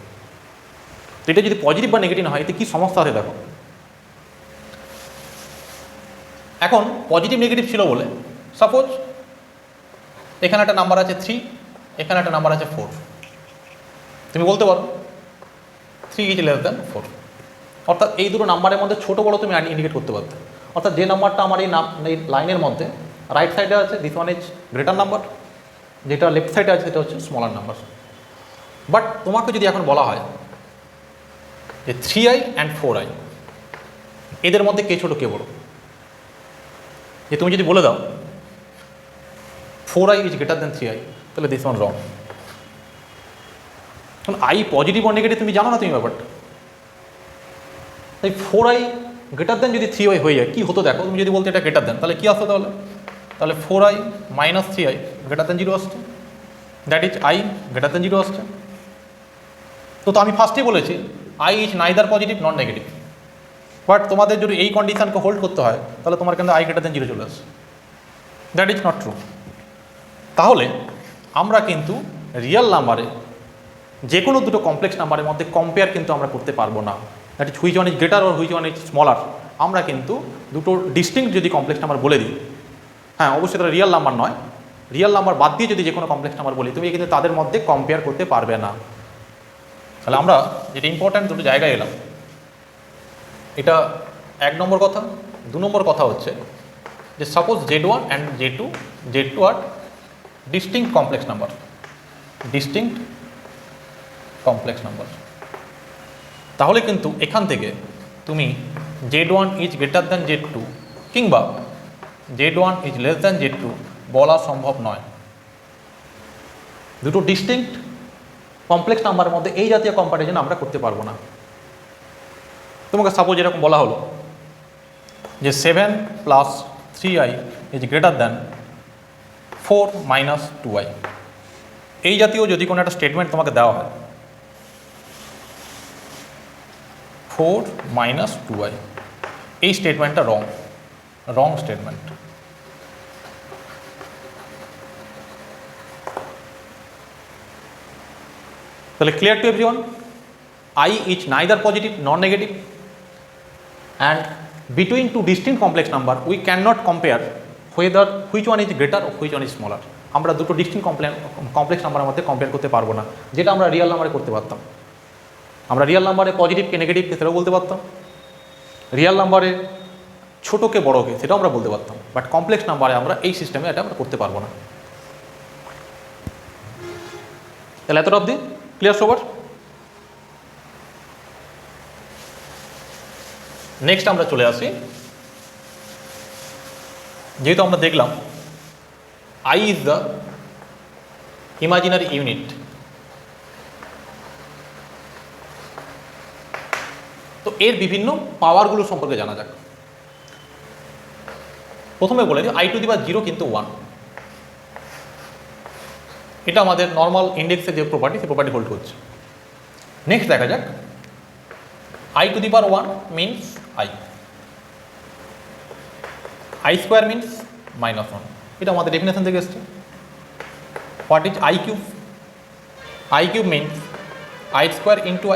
তো এটা যদি পজিটিভ বা নেগেটিভ না হয় এতে কী সমস্যা আছে দেখো। এখন পজিটিভ নেগেটিভ ছিল বলে সাপোজ এখানে একটা নাম্বার আছে 3, এখানে একটা নাম্বার আছে 4, তুমি বলতে পারো 3 ইজ লেস দ্যান 4, অর্থাৎ এই দুটো নাম্বারের মধ্যে ছোটো বড়ো তুমি ইন্ডিকেট করতে পারতে। অর্থাৎ যে নাম্বারটা আমার এই লাইনের মধ্যে রাইট সাইডে আছে this one is greater number, যেটা লেফট সাইডে আছে সেটা হচ্ছে স্মলার নাম্বার। বাট তোমাকে যদি এখন বলা হয় যে 3i অ্যান্ড 4i এদের মধ্যে কে ছোটো কে বড়ো, যে তুমি যদি বলে দাও 4i is greater than 3i, তাহলে দিস ওয়ান রং। কারণ আই পজিটিভ আর নেগেটিভ তুমি জানো না তুমি ব্যাপারটা, তাই 4i গ্রেটার দেন যদি 3i হয়ে যায় কী হতো দেখো, তুমি যদি বলতে এটা গ্রেটার দেন তাহলে কী আসতো, তাহলে 4i minus 3i greater than 0 আসছে, that is I greater than 0 আসছে। তো আমি ফার্স্টেই বলেছি I is neither positive non negative, but তোমাদের যদি এই কন্ডিশনকে হোল্ড করতে হয় তাহলে তোমার কিন্তু আই গ্রেটার দেন 0 চলে আসছে, দ্যাট ইজ নট ট্রু। তাহলে আমরা কিন্তু রিয়েল নাম্বারে যে কোনো দুটো কমপ্লেক্স নাম্বারের মধ্যে কম্পেয়ার কিন্তু আমরা করতে পারবো না, that is which one is greater আর হুইচ ওয়ান ইজ স্মলার। আমরা কিন্তু দুটো ডিস্টিংক্ট যদি কমপ্লেক্স নাম্বার বলে দিই, হ্যাঁ অবশ্যই তারা রিয়েল নাম্বার নয়, রিয়েল নাম্বার বাদ দিয়ে যদি যে কোনো কমপ্লেক্স নাম্বার বলি তুমি কিন্তু তাদের মধ্যে কম্পেয়ার করতে পারবে না। তাহলে আমরা যেটা ইম্পর্ট্যান্ট দুটো জায়গায় এলাম, এটা 1 নম্বর কথা। দু নম্বর কথা হচ্ছে যে suppose Z1 and Z2 are distinct complex number, distinct complex number, তাহলে কিন্তু এখান থেকে তুমি Z1 is greater than Z2 কিংবা Z1 is less than Z2 বলা সম্ভব নয়। দুটো ডিস্টিংক্ট কমপ্লেক্স নাম্বারের মধ্যে এই জাতীয় কম্পারিজন আমরা করতে পারবো না। তোমাকে সাপোজ এরকম বলা হলো যে 7 plus 3i is greater than 4 minus 2i, এই জাতীয় যদি কোনো একটা স্টেটমেন্ট তোমাকে দেওয়া হয় 4 মাইনাস 2i, এই স্টেটমেন্টটা রং স্টেটমেন্ট। তাহলে clear to everyone, I is neither positive nor negative, and between two distinct complex number we cannot compare whether which one is greater or which one is smaller. আমরা দুটো ডিস্টিংক্ট কমপ্লেক্স নাম্বারের মধ্যে কম্পেয়ার করতে পারবো না, যেটা আমরা রিয়েল নাম্বারে করতে পারতাম। আমরা রিয়েল নাম্বারে পজিটিভকে নেগেটিভকে সেটাও বলতে পারতাম, রিয়েল নাম্বারে ছোটোকে বড়োকে সেটাও আমরা বলতে পারতাম, বাট কমপ্লেক্স নাম্বারে আমরা এই সিস্টেমে এটা আমরা করতে পারবো না। তাহলে এতটা অবধি ক্লিয়ার সবার? নেক্সট আমরা চলে আসি, যেহেতু আমরা দেখলাম I is the imaginary unit, তো এর বিভিন্ন পাওয়ারগুলো সম্পর্কে জানা যাক। প্রথমে বলে দিই i⁻0 কিন্তু 1, এটা আমাদের নর্মাল ইন্ডেক্সের যে প্রপার্টি সেই প্রপার্টি হোল্ড করছে। নেক্সট দেখা যাক i⁻1 means i square means -1, এটা আমাদের ডেফিনেশন থেকে এসছে। What is i cube? i cube means i square into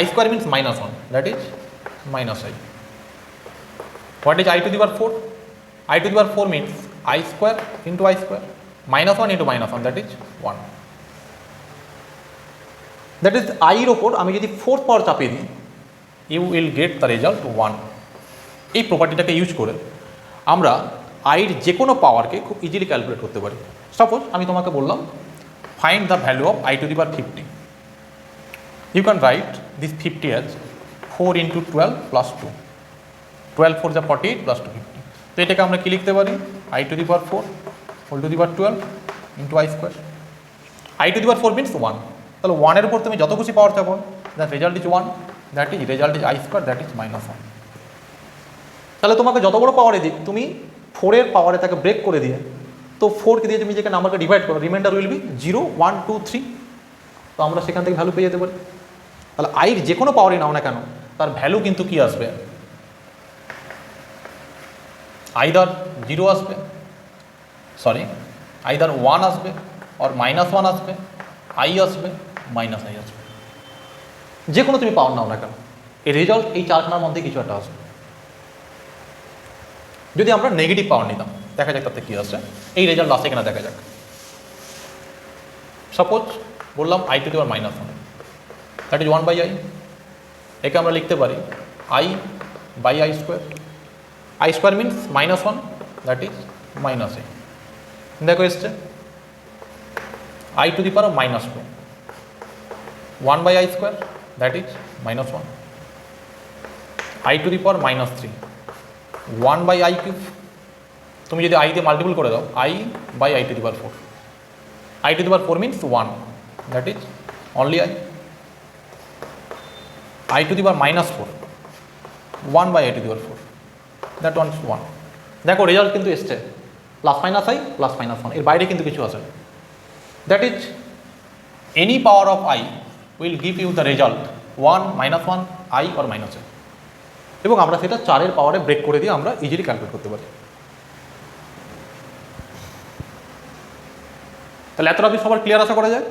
i square means -1, that is -i। What is i⁻4? i⁻4 means i square into i square, -1 into -1, that is 1। That is i এর ওপর আমি যদি 4th পাওয়ার চাপিয়ে দিই, you will get the result 1। এই প্রপার্টিটাকে ইউজ করে আমরা আইয়ের যে কোনো পাওয়ারকে খুব ইজিলি ক্যালকুলেট করতে পারি। সাপোজ আমি তোমাকে বললাম find the value of i⁻50, you can write this 50 as 4 into 12 plus 2, 12 4 যা 48 প্লাস 250। তো এটাকে আমরা কী লিখতে পারি? i⁻4 whole to the power 12 into i square. i⁻4 means 1, তাহলে 1-এর উপর তুমি যত খুশি পাওয়ার চাপো, that result is 1, that is result is i square, that is -1। তাহলে তোমাকে যত বড় পাওয়ারে দিক, তুমি 4-এর পাওয়ারে তাকে ব্রেক করে দিয়ে, তো 4কে দিয়ে তুমি যে নাম্বারকে ডিভাইড করো, রিমাইন্ডার উইল বি 0 1 2 3, তো আমরা সেখান থেকে ভ্যালু পেয়ে যেতে পারি। তাহলে আইর যে কোনো পাওয়ারই নাও না কেন, তার ভ্যালু কিন্তু কি আসবে? আইদার 0 আসবে, সরি আইদার 1 আসবে, আর -1 আসবে, i আসবে, -i আসবে, যে কোনো তুমি পাওয়ার নাও না কেন, এই রেজাল্ট এই চারখানার মধ্যে কিছু একটা আসবে। যদি আমরা নেগেটিভ পাওয়ার নিতাম, দেখা যাক তাতে কী আসছে, এই রেজাল্ট আসে কিনা দেখা যাক। সাপোজ বললাম i⁻1, দ্যাট ইজ 1/i, একে আমরা লিখতে পারি i/i square. i square means -1, that is -a। দেখো এসছে i⁻2 1/i square, that is -1, i⁻3 1/i cube, তুমি যদি i দিয়ে মাল্টিপল করে দাও i/i⁻4, i⁻4 means 1, that is only i, i⁻4 1/i⁻4, that one is 1। দেখো রেজাল্ট কিন্তু এসছে +-i +-1, এর বাইরে কিন্তু কিছু আসে। That is any power of i will give you the result 1 -1 i or -a, এবং আমরা সেটা 4-এর পাওয়ারে ব্রেক করে দিয়ে আমরা ইজিলি ক্যালকুলেট করতে পারি। তাহলে এতটা অবধি সবার ক্লিয়ার আশা করা যায়।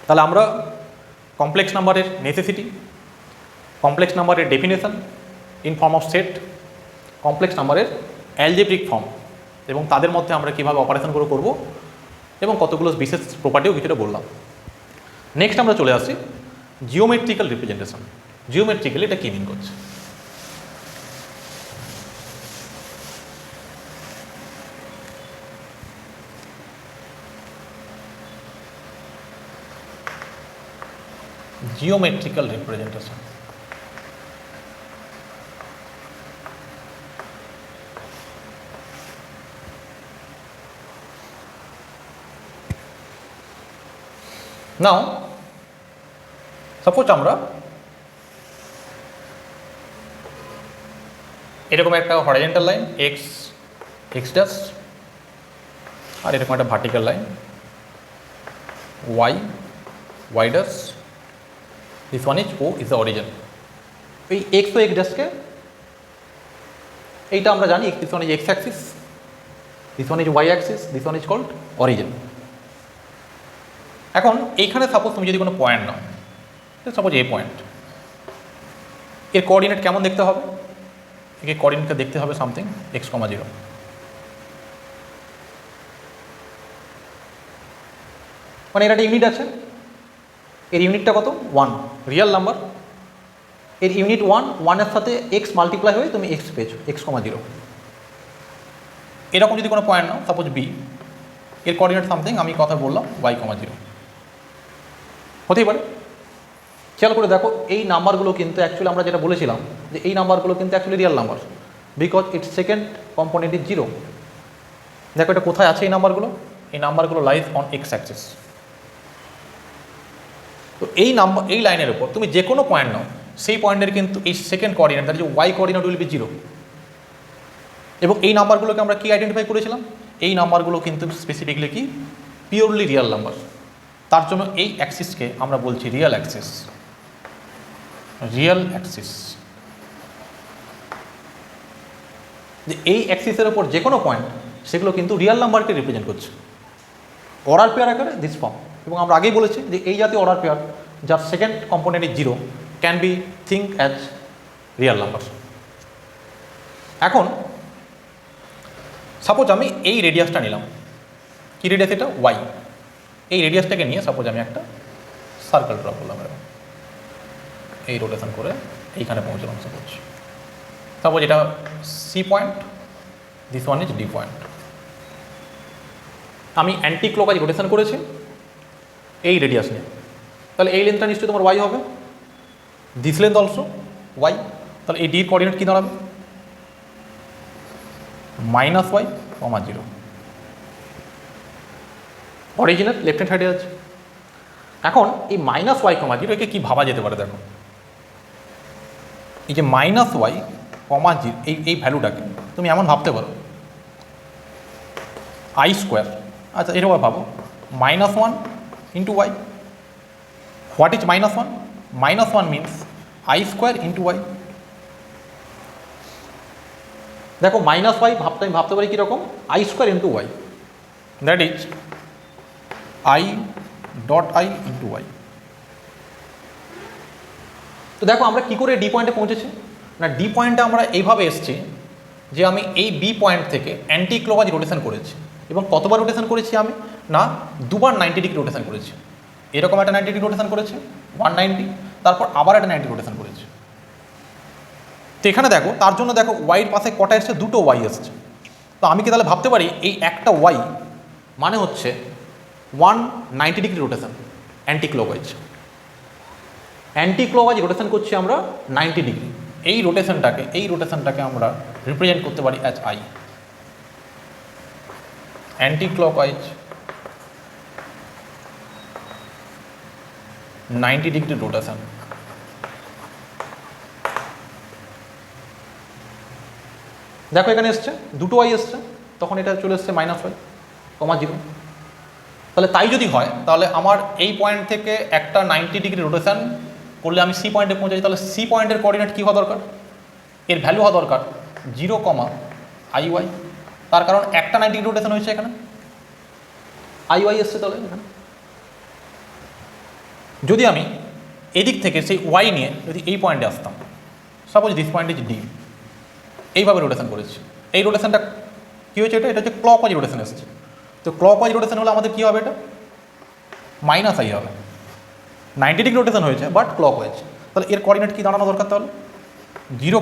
তাহলে আমরা কমপ্লেক্স নাম্বারের নেসেসিটি, কমপ্লেক্স নাম্বারের definition in form of set, complex নাম্বারের অ্যালজেব্রিক ফর্ম এবং তাদের মধ্যে আমরা কীভাবে অপারেশনগুলো করব এবং কতগুলো বিশেষ প্রপার্টিও কিছুটা বললাম। নেক্সট আমরা চলে আসি জিওমেট্রিক্যাল রিপ্রেজেন্টেশন। জিওমেট্রিক্যালি এটা কী মিন করছে? geometrical representation. Now suppose আমরা এরকম একটা হরাইজন্টাল লাইন x ড্যাশ আর এরকম একটা vertical line y dash, this one is O is the origin. এই x ও x ড্যাশকে এইটা আমরা জানি this one is x axis, this one is y axis, this one is called origin. এখন এইখানে সাপোজ তুমি যদি কোনো পয়েন্ট নাও, সাপোজ এই পয়েন্ট, এর কোঅর্ডিনেট কেমন দেখতে হবে? একে কোঅর্ডিনেটটা দেখতে হবে সামথিং x, 0। মানে এর একটা ইউনিট আছে, এর ইউনিটটা কত? 1, রিয়েল নাম্বার। এর ইউনিট 1, 1-এর সাথে x মাল্টিপ্লাই হয়ে তুমি x পেয়েছো, x, 0। এরকম যদি কোনো পয়েন্ট নাও, সাপোজ b, এর কোঅর্ডিনেট সামথিং আমি কথা বললাম y, 0 হতেই পারে। খেয়াল করে দেখো এই নাম্বারগুলো কিন্তু অ্যাকচুয়ালি আমরা যেটা বলেছিলাম যে এই নাম্বারগুলো কিন্তু actually real number, because it's second component is 0। দেখো এটা কোথায় আছে এই নাম্বারগুলো? এই নাম্বারগুলো লাইজ অন x অ্যাক্সিস। তো এই লাইনের উপর তুমি যে কোনো পয়েন্ট নাও, সেই পয়েন্টের কিন্তু এই second coordinate, that is y coordinate will be 0। এবং এই নাম্বারগুলোকে আমরা কি আইডেন্টিফাই করেছিলাম? এই নাম্বারগুলো কিন্তু স্পেসিফিকলি কি পিওরলি রিয়েল নাম্বার। তার জন্য এই অ্যাক্সিসকে আমরা বলছি রিয়েল অ্যাক্সিস, রিয়েল অ্যাক্সিস। যে এই অ্যাক্সিসের ওপর যে কোনো পয়েন্ট সেগুলো কিন্তু রিয়েল নাম্বারকে রিপ্রেজেন্ট করছে অর্ডার পেয়ার আকারে, দিস ফর্ম। এবং আমরা আগেই বলেছি যে এই জাতীয় অর্ডার পেয়ার যার second component is 0 can be think as real number. এখন সাপোজ আমি এই রেডিয়াসটা নিলাম, কি রেডিয়াস এটা? y। এই রেডিয়াসটাকে নিয়ে সাপোজ আমি একটা সার্কেল ড্র করলাম, এরকম এই রোটেশন করে এইখানে পৌঁছলাম। সাপোজ এটা c point, this one is d point. আমি অ্যান্টি ক্লকওয়াইজ রোটেশন করেছি এই রেডিয়াস নিয়ে, তাহলে এই লেন্থটা নিশ্চয়ই তোমার y হবে, দিস লেন্থ অলসো y। তাহলে এই ডির কোঅর্ডিনেট কী দাঁড়াবে? -y, 0। অরিজিনাল লেফট হ্যান্ড সাইডে আছে। এখন এই -y, 0 একে কী ভাবা যেতে পারে? দেখো এই যে -y, 0 এই ভ্যালুটাকে তুমি এমন ভাবতে পারো i²। আচ্ছা এরকম ভাবো -1 into y। What is -1? -1 means i² into y। দেখো -y আমি ভাবতে পারি কীরকম? i² into y, that is i.i into y। তো দেখো আমরা কী করে ডি পয়েন্টে পৌঁছেছি না, ডি পয়েন্টে আমরা এইভাবে এসেছি যে আমি এই বি পয়েন্ট থেকে অ্যান্টি ক্লকওয়াইজ রোটেশন করেছি। এবং কতবার রোটেশন করেছি আমি? না, দুবার 90 ডিগ্রি রোটেশন করেছি। এরকম একটা 90 ডিগ্রি রোটেশন করেছি 190, তারপর আবার একটা 90 রোটেশন করেছি। তো এখানে দেখো তার জন্য দেখো ওয়াইয়ের পাশে কটা এসছে? দুটো ওয়াই এসছে। তো আমি কি তাহলে ভাবতে পারি এই একটা ওয়াই মানে হচ্ছে 190 degree rotation anti clockwise. Anti clockwise rotation করছি আমরা 90 ডিগ্রি। এই রোটেশনটাকে আমরা রিপ্রেজেন্ট করতে পারি as I. Anti clockwise 90 degree rotation. দেখো এখানে এসছে দুটো ওয়াই এসছে, তখন এটা চলে এসছে -y, 0। তাহলে তাই যদি হয় তাহলে আমার এই পয়েন্ট থেকে একটা 90 ডিগ্রি রোটেশন করলে আমি সি পয়েন্টে পৌঁছাই। তাহলে সি পয়েন্টের কোঅর্ডিনেট কী হওয়া দরকার? এর ভ্যালু হওয়া দরকার 0, i_y। তার কারণ একটা 90 ডিগ্রি রোটেশন হয়েছে, এখানে i_y এসছে। তাহলে এখানে যদি আমি এদিক থেকে সেই ওয়াই নিয়ে যদি এই পয়েন্টে আসতাম, suppose this point is D, এইভাবে রোটেশন করেছি। এই রোটেশনটা কী হয়েছে? এটা হচ্ছে ক্লকওয়াইজ রোটেশন এসেছে। তো ক্লকওয়াইজ রোটেশন হলে আমাদের কী হবে? এটা -i হবে। 90 ডিগ্রি রোটেশন হয়েছে বাট ক্লকওয়াইজ। তাহলে এর কোঅর্ডিনেট কী দাঁড়ানো দরকার? তাহলে 0,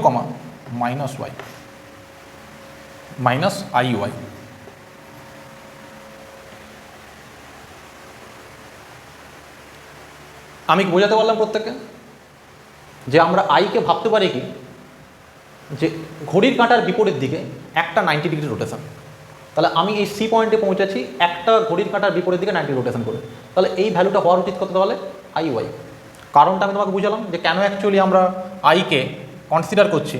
-y -iy। আমি কি বোঝাতে পারলাম প্রত্যেককে যে আমরা আইকে ভাবতে পারি কি যে ঘড়ির কাঁটার বিপরীত দিকে একটা 90 ডিগ্রি রোটেশন। তাহলে আমি এই সি পয়েন্টে পৌঁছেছি একটা ঘড়ির কাঁটার বিপরীত দিকে 90 রোটেশন করে। তাহলে এই ভ্যালুটা হওয়ার উচিত কত তাহলে আই ওয়াই। কারণটা আমি তোমাকে বুঝালাম যে কেন অ্যাকচুয়ালি আমরা আইকে কনসিডার করছি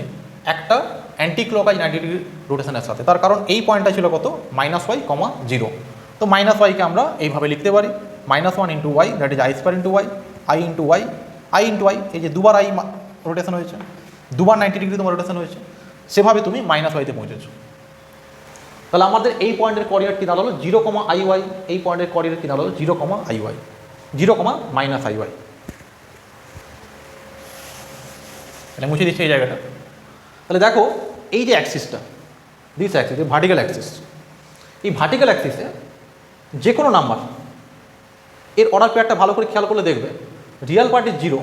একটা অ্যান্টি ক্লকওয়াইজ 90 ডিগ্রি রোটেশনের সাথে। তার কারণ এই পয়েন্টটা ছিল কত -y, 0। তো -yকে আমরা এইভাবে লিখতে পারি -1 into y, that is I square into y, i into y, i into y. এই যে দুবার আই রোটেশন হয়েছে, দুবার 90 ডিগ্রি তোমার রোটেশন হয়েছে, সেভাবে তুমি -yতে পৌঁছেছো। তাহলে আমাদের এই পয়েন্টের কোঅর্ডিনেট কী দাঁড়ালো 0,iy, এই পয়েন্টের কোঅর্ডিনেট কী দাঁড়ালো 0,iy, 0,-iy। তাহলে মুছে দিচ্ছি এই জায়গাটা। তাহলে দেখো এই যে অ্যাক্সিসটা, দিস অ্যাক্সিস, ভার্টিক্যাল অ্যাক্সিস, এই ভার্টিক্যাল অ্যাক্সিসে যে কোনো নাম্বার এর অর্ডার পেয়ারটা ভালো করে খেয়াল করলে দেখবে রিয়াল পার্ট ইজ 0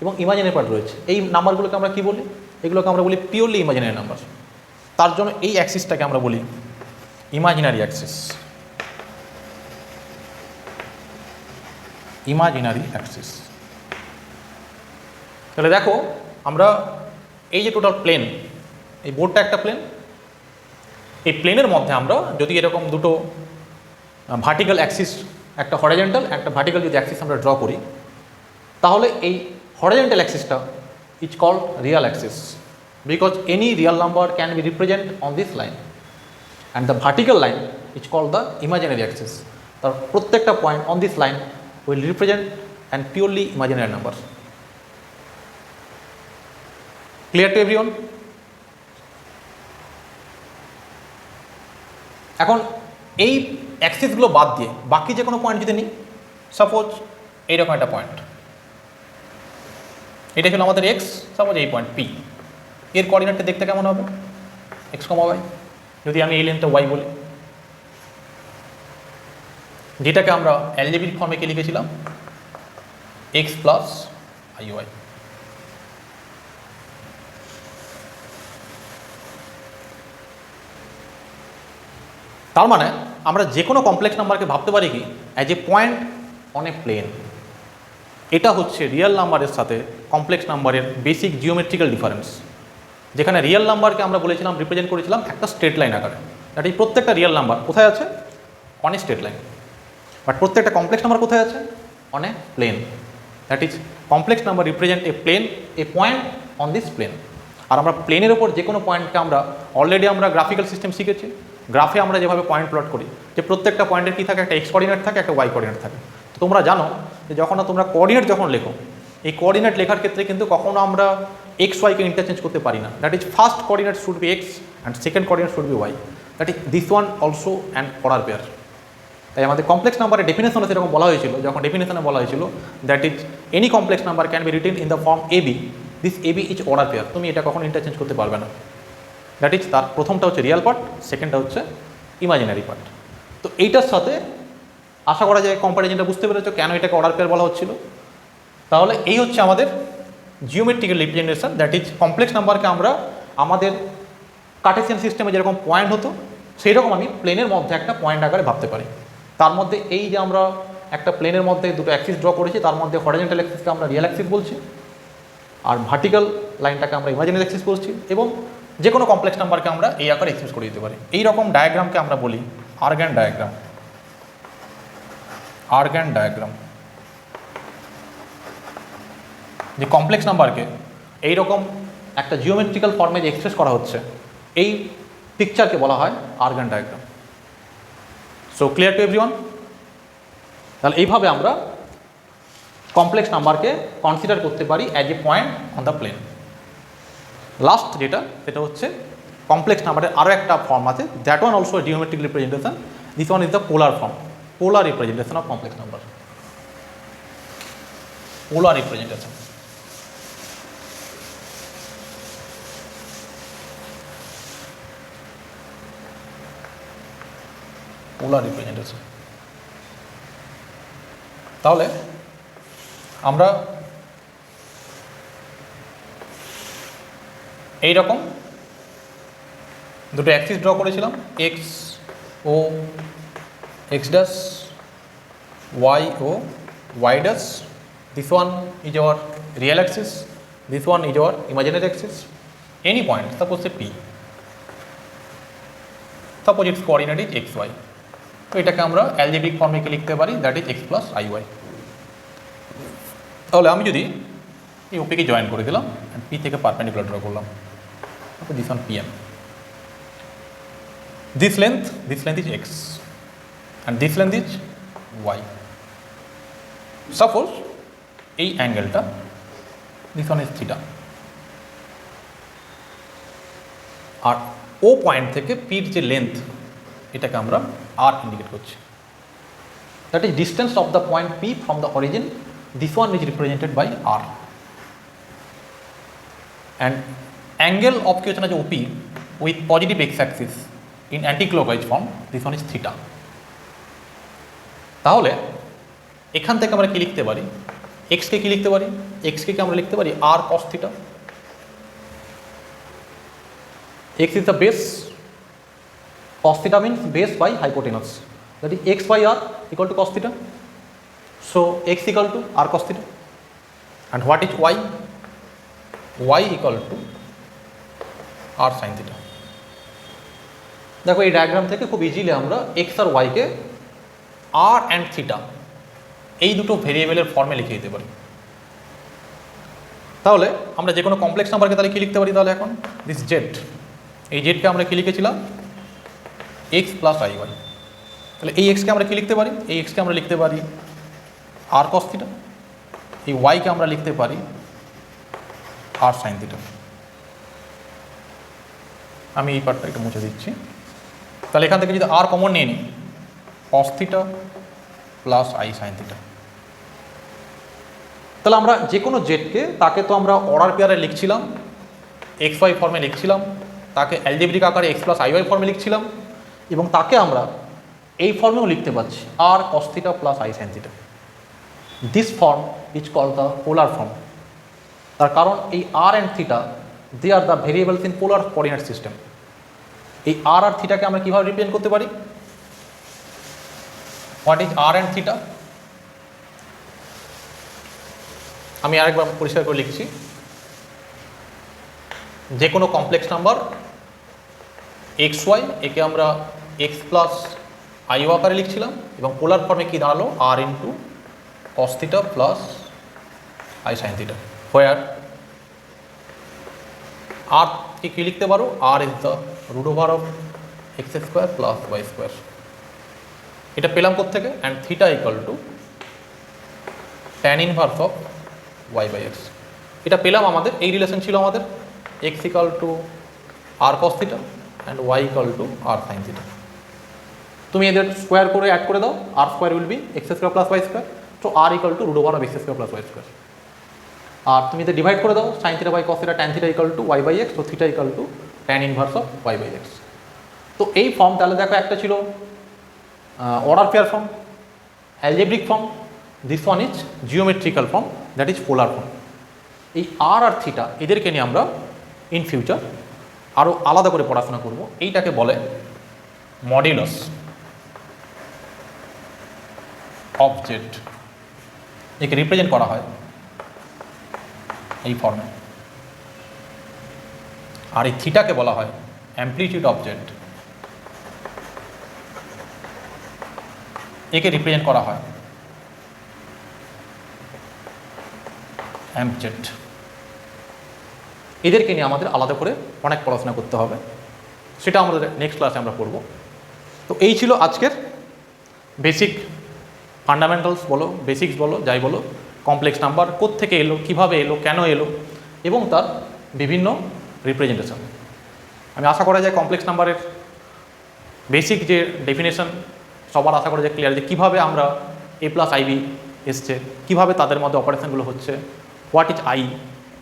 এবং ইমাজিনারি পার্ট রয়েছে। এই নাম্বারগুলোকে আমরা কী বলি? এগুলোকে আমরা বলি পিওরলি ইমাজিনারি নাম্বার। তার জন্য এই অ্যাক্সিসটাকে আমরা বলি ইমাজিনারি অ্যাক্সিস, ইমাজিনারি অ্যাক্সিস। তাহলে দেখো আমরা এই যে টোটাল প্লেন, এই বোর্ডটা একটা প্লেন, এই প্লেনের মধ্যে আমরা যদি এরকম দুটো ভার্টিক্যাল অ্যাক্সিস, একটা হরিজন্টাল একটা ভার্টিক্যাল যদি অ্যাক্সিস আমরা ড্র করি, তাহলে এই হরিজন্টাল অ্যাক্সিসটা is called real axis because any real number can be represent on this line, and the vertical line is called the imaginary axis. তার প্রত্যেকটা point on this line will represent an purely imaginary number. Clear to everyone? এখন এই অ্যাক্সিসগুলো বাদ দিয়ে বাকি যে কোনো পয়েন্ট যদি নিই, সাপোজ এইরকম একটা পয়েন্ট, এটা ছিল আমাদের এক্স, সাপোজ এই পয়েন্ট পি, এর কোঅর্ডিনেটটা দেখতে কেমন হবে x, y। যদি আমি এই লেন্থটা y বলি, যেটাকে আমরা অ্যালজেব্রিক ফর্মে কে লিখেছিলাম x প্লাস iy। তার মানে আমরা যে কোনো কমপ্লেক্স নাম্বারকে ভাবতে পারি কি as a point on a plane. এটা হচ্ছে রিয়েল নাম্বারের সাথে কমপ্লেক্স নাম্বারের বেসিক জিওমেট্রিক্যাল ডিফারেন্স। যেখানে রিয়েল নাম্বারকে আমরা বলেছিলাম রিপ্রেজেন্ট করেছিলাম একটা স্ট্রেট লাইন আকারে, দ্যাট ইজ প্রত্যেকটা রিয়েল নাম্বার কোথায় আছে on a straight line, but প্রত্যেকটা কমপ্লেক্স নাম্বার কোথায় আছে on a plane, that is complex number represent a plane, a point on this plane. আর আমরা প্লেনের ওপর যে কোনো পয়েন্টকে আমরা অলরেডি আমরা গ্রাফিক্যাল সিস্টেম শিখেছি, গ্রাফে আমরা যেভাবে পয়েন্ট প্লট করি যে প্রত্যেকটা পয়েন্টের কী থাকে, একটা এক্স কোঅর্ডিনেট থাকে, একটা ওয়াই কোঅর্ডিনেট থাকে। তো তোমরা জানো যে যখন তোমরা কোঅর্ডিনেট যখন লেখো, এই কোঅর্ডিনেট লেখার ক্ষেত্রে কিন্তু কখনো আমরা এক্স ওয়াইকে ইন্টারচেঞ্জ করতে পারি না, that is first coordinate should be x and second coordinate should be y, that is this one also and order pair. তাই আমাদের কমপ্লেক্স নাম্বারের ডেফিনেশনে সেরকম বলা হয়েছিল, যখন ডেফিনেশনে বলা হয়েছিল that is any complex number can be written in the form a b, this a b is order pair. তুমি এটা কখনো ইন্টারচেঞ্জ করতে পারবে না। দ্যাট ইজ তার প্রথমটা হচ্ছে রিয়াল পার্ট, সেকেন্ডটা হচ্ছে ইমাজিনারি পার্ট। তো এইটার সাথে আশা করা যায় কম্প্যারিজনটা বুঝতে পেরেছো কেন এটাকে অর্ডার পেয়ার বলা হচ্ছিল। তাহলে এই হচ্ছে আমাদের geometrical representation, that is complex নাম্বারকে আমরা আমাদের কার্টেসিয়ান সিস্টেমে যেরকম পয়েন্ট হতো সেই রকম আমি প্লেনের মধ্যে একটা পয়েন্ট আকারে ভাবতে পারি। তার মধ্যে এই যে আমরা একটা প্লেনের মধ্যে দুটো অ্যাক্সিস ড্র করেছি, তার মধ্যে হরিজন্টাল অ্যাক্সিসকে আমরা রিয়েল অ্যাক্সিস বলছি, আর ভার্টিক্যাল লাইনটাকে আমরা ইমাজিনারি অ্যাক্সিস বলছি, এবং যে কোনো কমপ্লেক্স নাম্বারকে আমরা এই আকারে এক্সপ্রেস করে দিতে পারি। এই রকম ডায়াগ্রামকে আমরা বলি আর্গান ডায়াগ্রাম, আর্গান ডায়াগ্রাম। যে কমপ্লেক্স নাম্বারকে এইরকম একটা জিওমেট্রিক্যাল ফর্মে যে এক্সপ্রেস করা হচ্ছে, এই পিকচারকে বলা হয় Argand diagram. So clear to everyone? তাহলে এইভাবে আমরা কমপ্লেক্স নাম্বারকে কনসিডার করতে পারি as a point on the plane. Last যেটা সেটা হচ্ছে কমপ্লেক্স নাম্বারের আরও একটা ফর্ম আছে, that one also geometric representation, this one is the polar form, polar representation of complex number, polar representation. Polar representation. তাহলে আমরা এই রকম দুটো অ্যাক্সিস ড্র করেছিলাম, এক্স ও এক্স ড্যাশ, ওয়াই ও y dash, this one is our real axis, this one is our imaginary axis. Any point, suppose say P, suppose its coordinate is xy, তো এটাকে আমরা অ্যালজেব্রিক ফর্মে লিখতে পারি, that is x plus i y. তাহলে আমি যদি এই ওপিকে জয়েন করে দিলাম, পি থেকে পারপেন্ডিকুলার ড্র করলাম, this one PM, this length is x and this length is y. Suppose এই অ্যাঙ্গেলটা, this one is theta, আর ও পয়েন্ট থেকে পির যে লেন্থ এটাকে আমরা r ইন্ডিকেট করছি, that is distance of the point p from the origin, this one is represented by r, and angle of কি হচ্ছে না যে OP with positive x axis in anti-clockwise form, this one is theta. তাহলে এখান থেকে আমরা কি লিখতে পারি, x কে কি লিখতে পারি, x কে আমরা লিখতে পারি r cos theta. x is the base, cos theta means base by hypotenuse, that is x by r equal to cos theta. So x equal to r cos theta. And what is y? y equal to r sin theta. দেখো এই ডায়াগ্রাম থেকে খুব ইজিলি আমরা এক্স আর ওয়াইকে আর অ্যান্ড থিটা এই দুটো ভেরিয়েবলের ফর্মে লিখে দিতে পারি। তাহলে আমরা যে কোনো কমপ্লেক্স নাম্বারকে তাহলে কী লিখতে পারি, তাহলে এখন দিস জেড, এই জেডকে আমরা কী লিখেছিলাম এক্স প্লাস আই ওয়াই, তাহলে এই এক্সকে আমরা কী লিখতে পারি, এই এক্সকে আমরা লিখতে পারি আর কস থিটা, এই ওয়াইকে আমরা লিখতে পারি আর সাইন থিটা। আমি এই পার্টটা একটু মুছে দিচ্ছি। তাহলে এখান থেকে যদি আর কমন নিয়ে নিই, কস theta plus I sine theta, তাহলে আমরা যে কোনো জেডকে তাকে তো আমরা অর্ডার পেয়ারে লিখছিলাম, এক্স ওয়াই ফর্মে লিখছিলাম, তাকে অ্যালজেব্রিক আকারে এক্স প্লাস আই ওয়াই ফর্মে লিখছিলাম, এবং তাকে আমরা এই ফর্মেও লিখতে পারছি R cos theta plus I sine theta. This form is called the polar form. তার কারণ এই R and theta they are the variables in polar coordinate system. এই আর আর থিটাকে আমরা কীভাবে রিপ্রেজেন্ট করতে পারি, what is R and theta, আমি আরেকবার পরিষ্কার করে লিখছি। যে কোনো কমপ্লেক্স নাম্বার এক্স ওয়াই, একে আমরা এক্স প্লাস আই আকারে লিখছিলাম, এবং পোলার ফর্মে কী দাঁড়ালো R into cos theta plus I sine theta, where R কি লিখতে পারো, R is the root over of X square plus Y square. এটা পেলাম কোত্থেকে, and theta equal to tan inverse of Y by X. এটা পেলাম, আমাদের এই রিলেশন ছিল আমাদের X equal to R cos theta and Y equal to R sine theta. তুমি এদের স্কোয়ার করে অ্যাড করে দাও, R square will be X square plus Y square, তো R equal to root over of X square plus Y square. আর তুমি এদের ডিভাইড করে দাও, sine theta by cos theta, tan theta equal to Y by X, তো theta equal to tan inverse of Y by X. তো এই ফর্ম তাহলে দেখো, একটা ছিল order pair form, algebraic form, this one is geometrical form, that is polar form. এই আর আর থিটা এদেরকে নিয়ে আমরা ইন ফিউচার আরও আলাদা করে পড়াশোনা করব। এইটাকে বলে মডিউলাস অফ জেড, একে রিপ্রেজেন্ট করা হয় এই ফর্মে। আর এই থিটাকে বলা হয় অ্যামপ্লিটিউড অফ জেড, একে রিপ্রেজেন্ট করা হয় অ্যাম্প জেড। এদেরকে নিয়ে আমাদের আলাদা করে অনেক পড়াশোনা করতে হবে, সেটা আমাদের নেক্সট ক্লাসে আমরা পড়ব। তো এই ছিল আজকের বেসিক ফান্ডামেন্টালস বলো, বেসিক্স বলো, যাই বলো, কমপ্লেক্স নাম্বার কোত্থেকে এলো, কীভাবে এলো, কেন এলো, এবং তার বিভিন্ন রিপ্রেজেন্টেশন। আমি আশা করা যায় কমপ্লেক্স নাম্বারের বেসিক যে ডেফিনেশন সবার আশা করা যায় ক্লিয়ার, যে কীভাবে আমরা এ প্লাস আইবি এসছে, কীভাবে তাদের মধ্যে অপারেশনগুলো হচ্ছে, হোয়াট ইজ আই,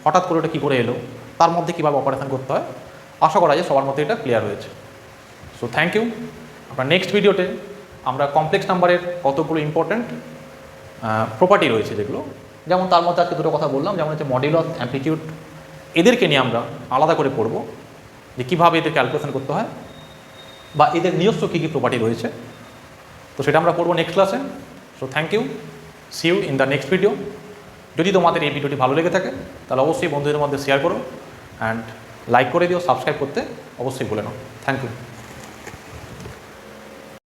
হঠাৎ করে ওটা কী করে এলো, তার মধ্যে কীভাবে অপারেশন করতে হয়, আশা করা যায় সবার মধ্যে এটা ক্লিয়ার হয়েছে। So thank you. আপনার নেক্সট ভিডিওতে আমরা কমপ্লেক্স নাম্বারের কতগুলো ইম্পর্ট্যান্ট প্রপার্টি রয়েছে যেগুলো, যেমন তার মধ্যে আজকে দুটো কথা বললাম, যেমন হচ্ছে মডিউলাস, অ্যামপ্লিটিউড, এদেরকে নিয়ে আমরা আলাদা করে পড়ব, যে কীভাবে এদের ক্যালকুলেশন করতে হয় বা এদের নিজস্ব কী কী প্রপার্টি রয়েছে। তো সেটা আমরা পড়বো নেক্সট ক্লাসে। So thank you, see you in the next video. যদি তোমাদের এই ভিডিওটি ভালো লেগে থাকে তাহলে অবশ্যই বন্ধুদের মধ্যে শেয়ার করো অ্যান্ড লাইক করে দিও, সাবস্ক্রাইব করতে অবশ্যই ভুলে নাও। Thank you.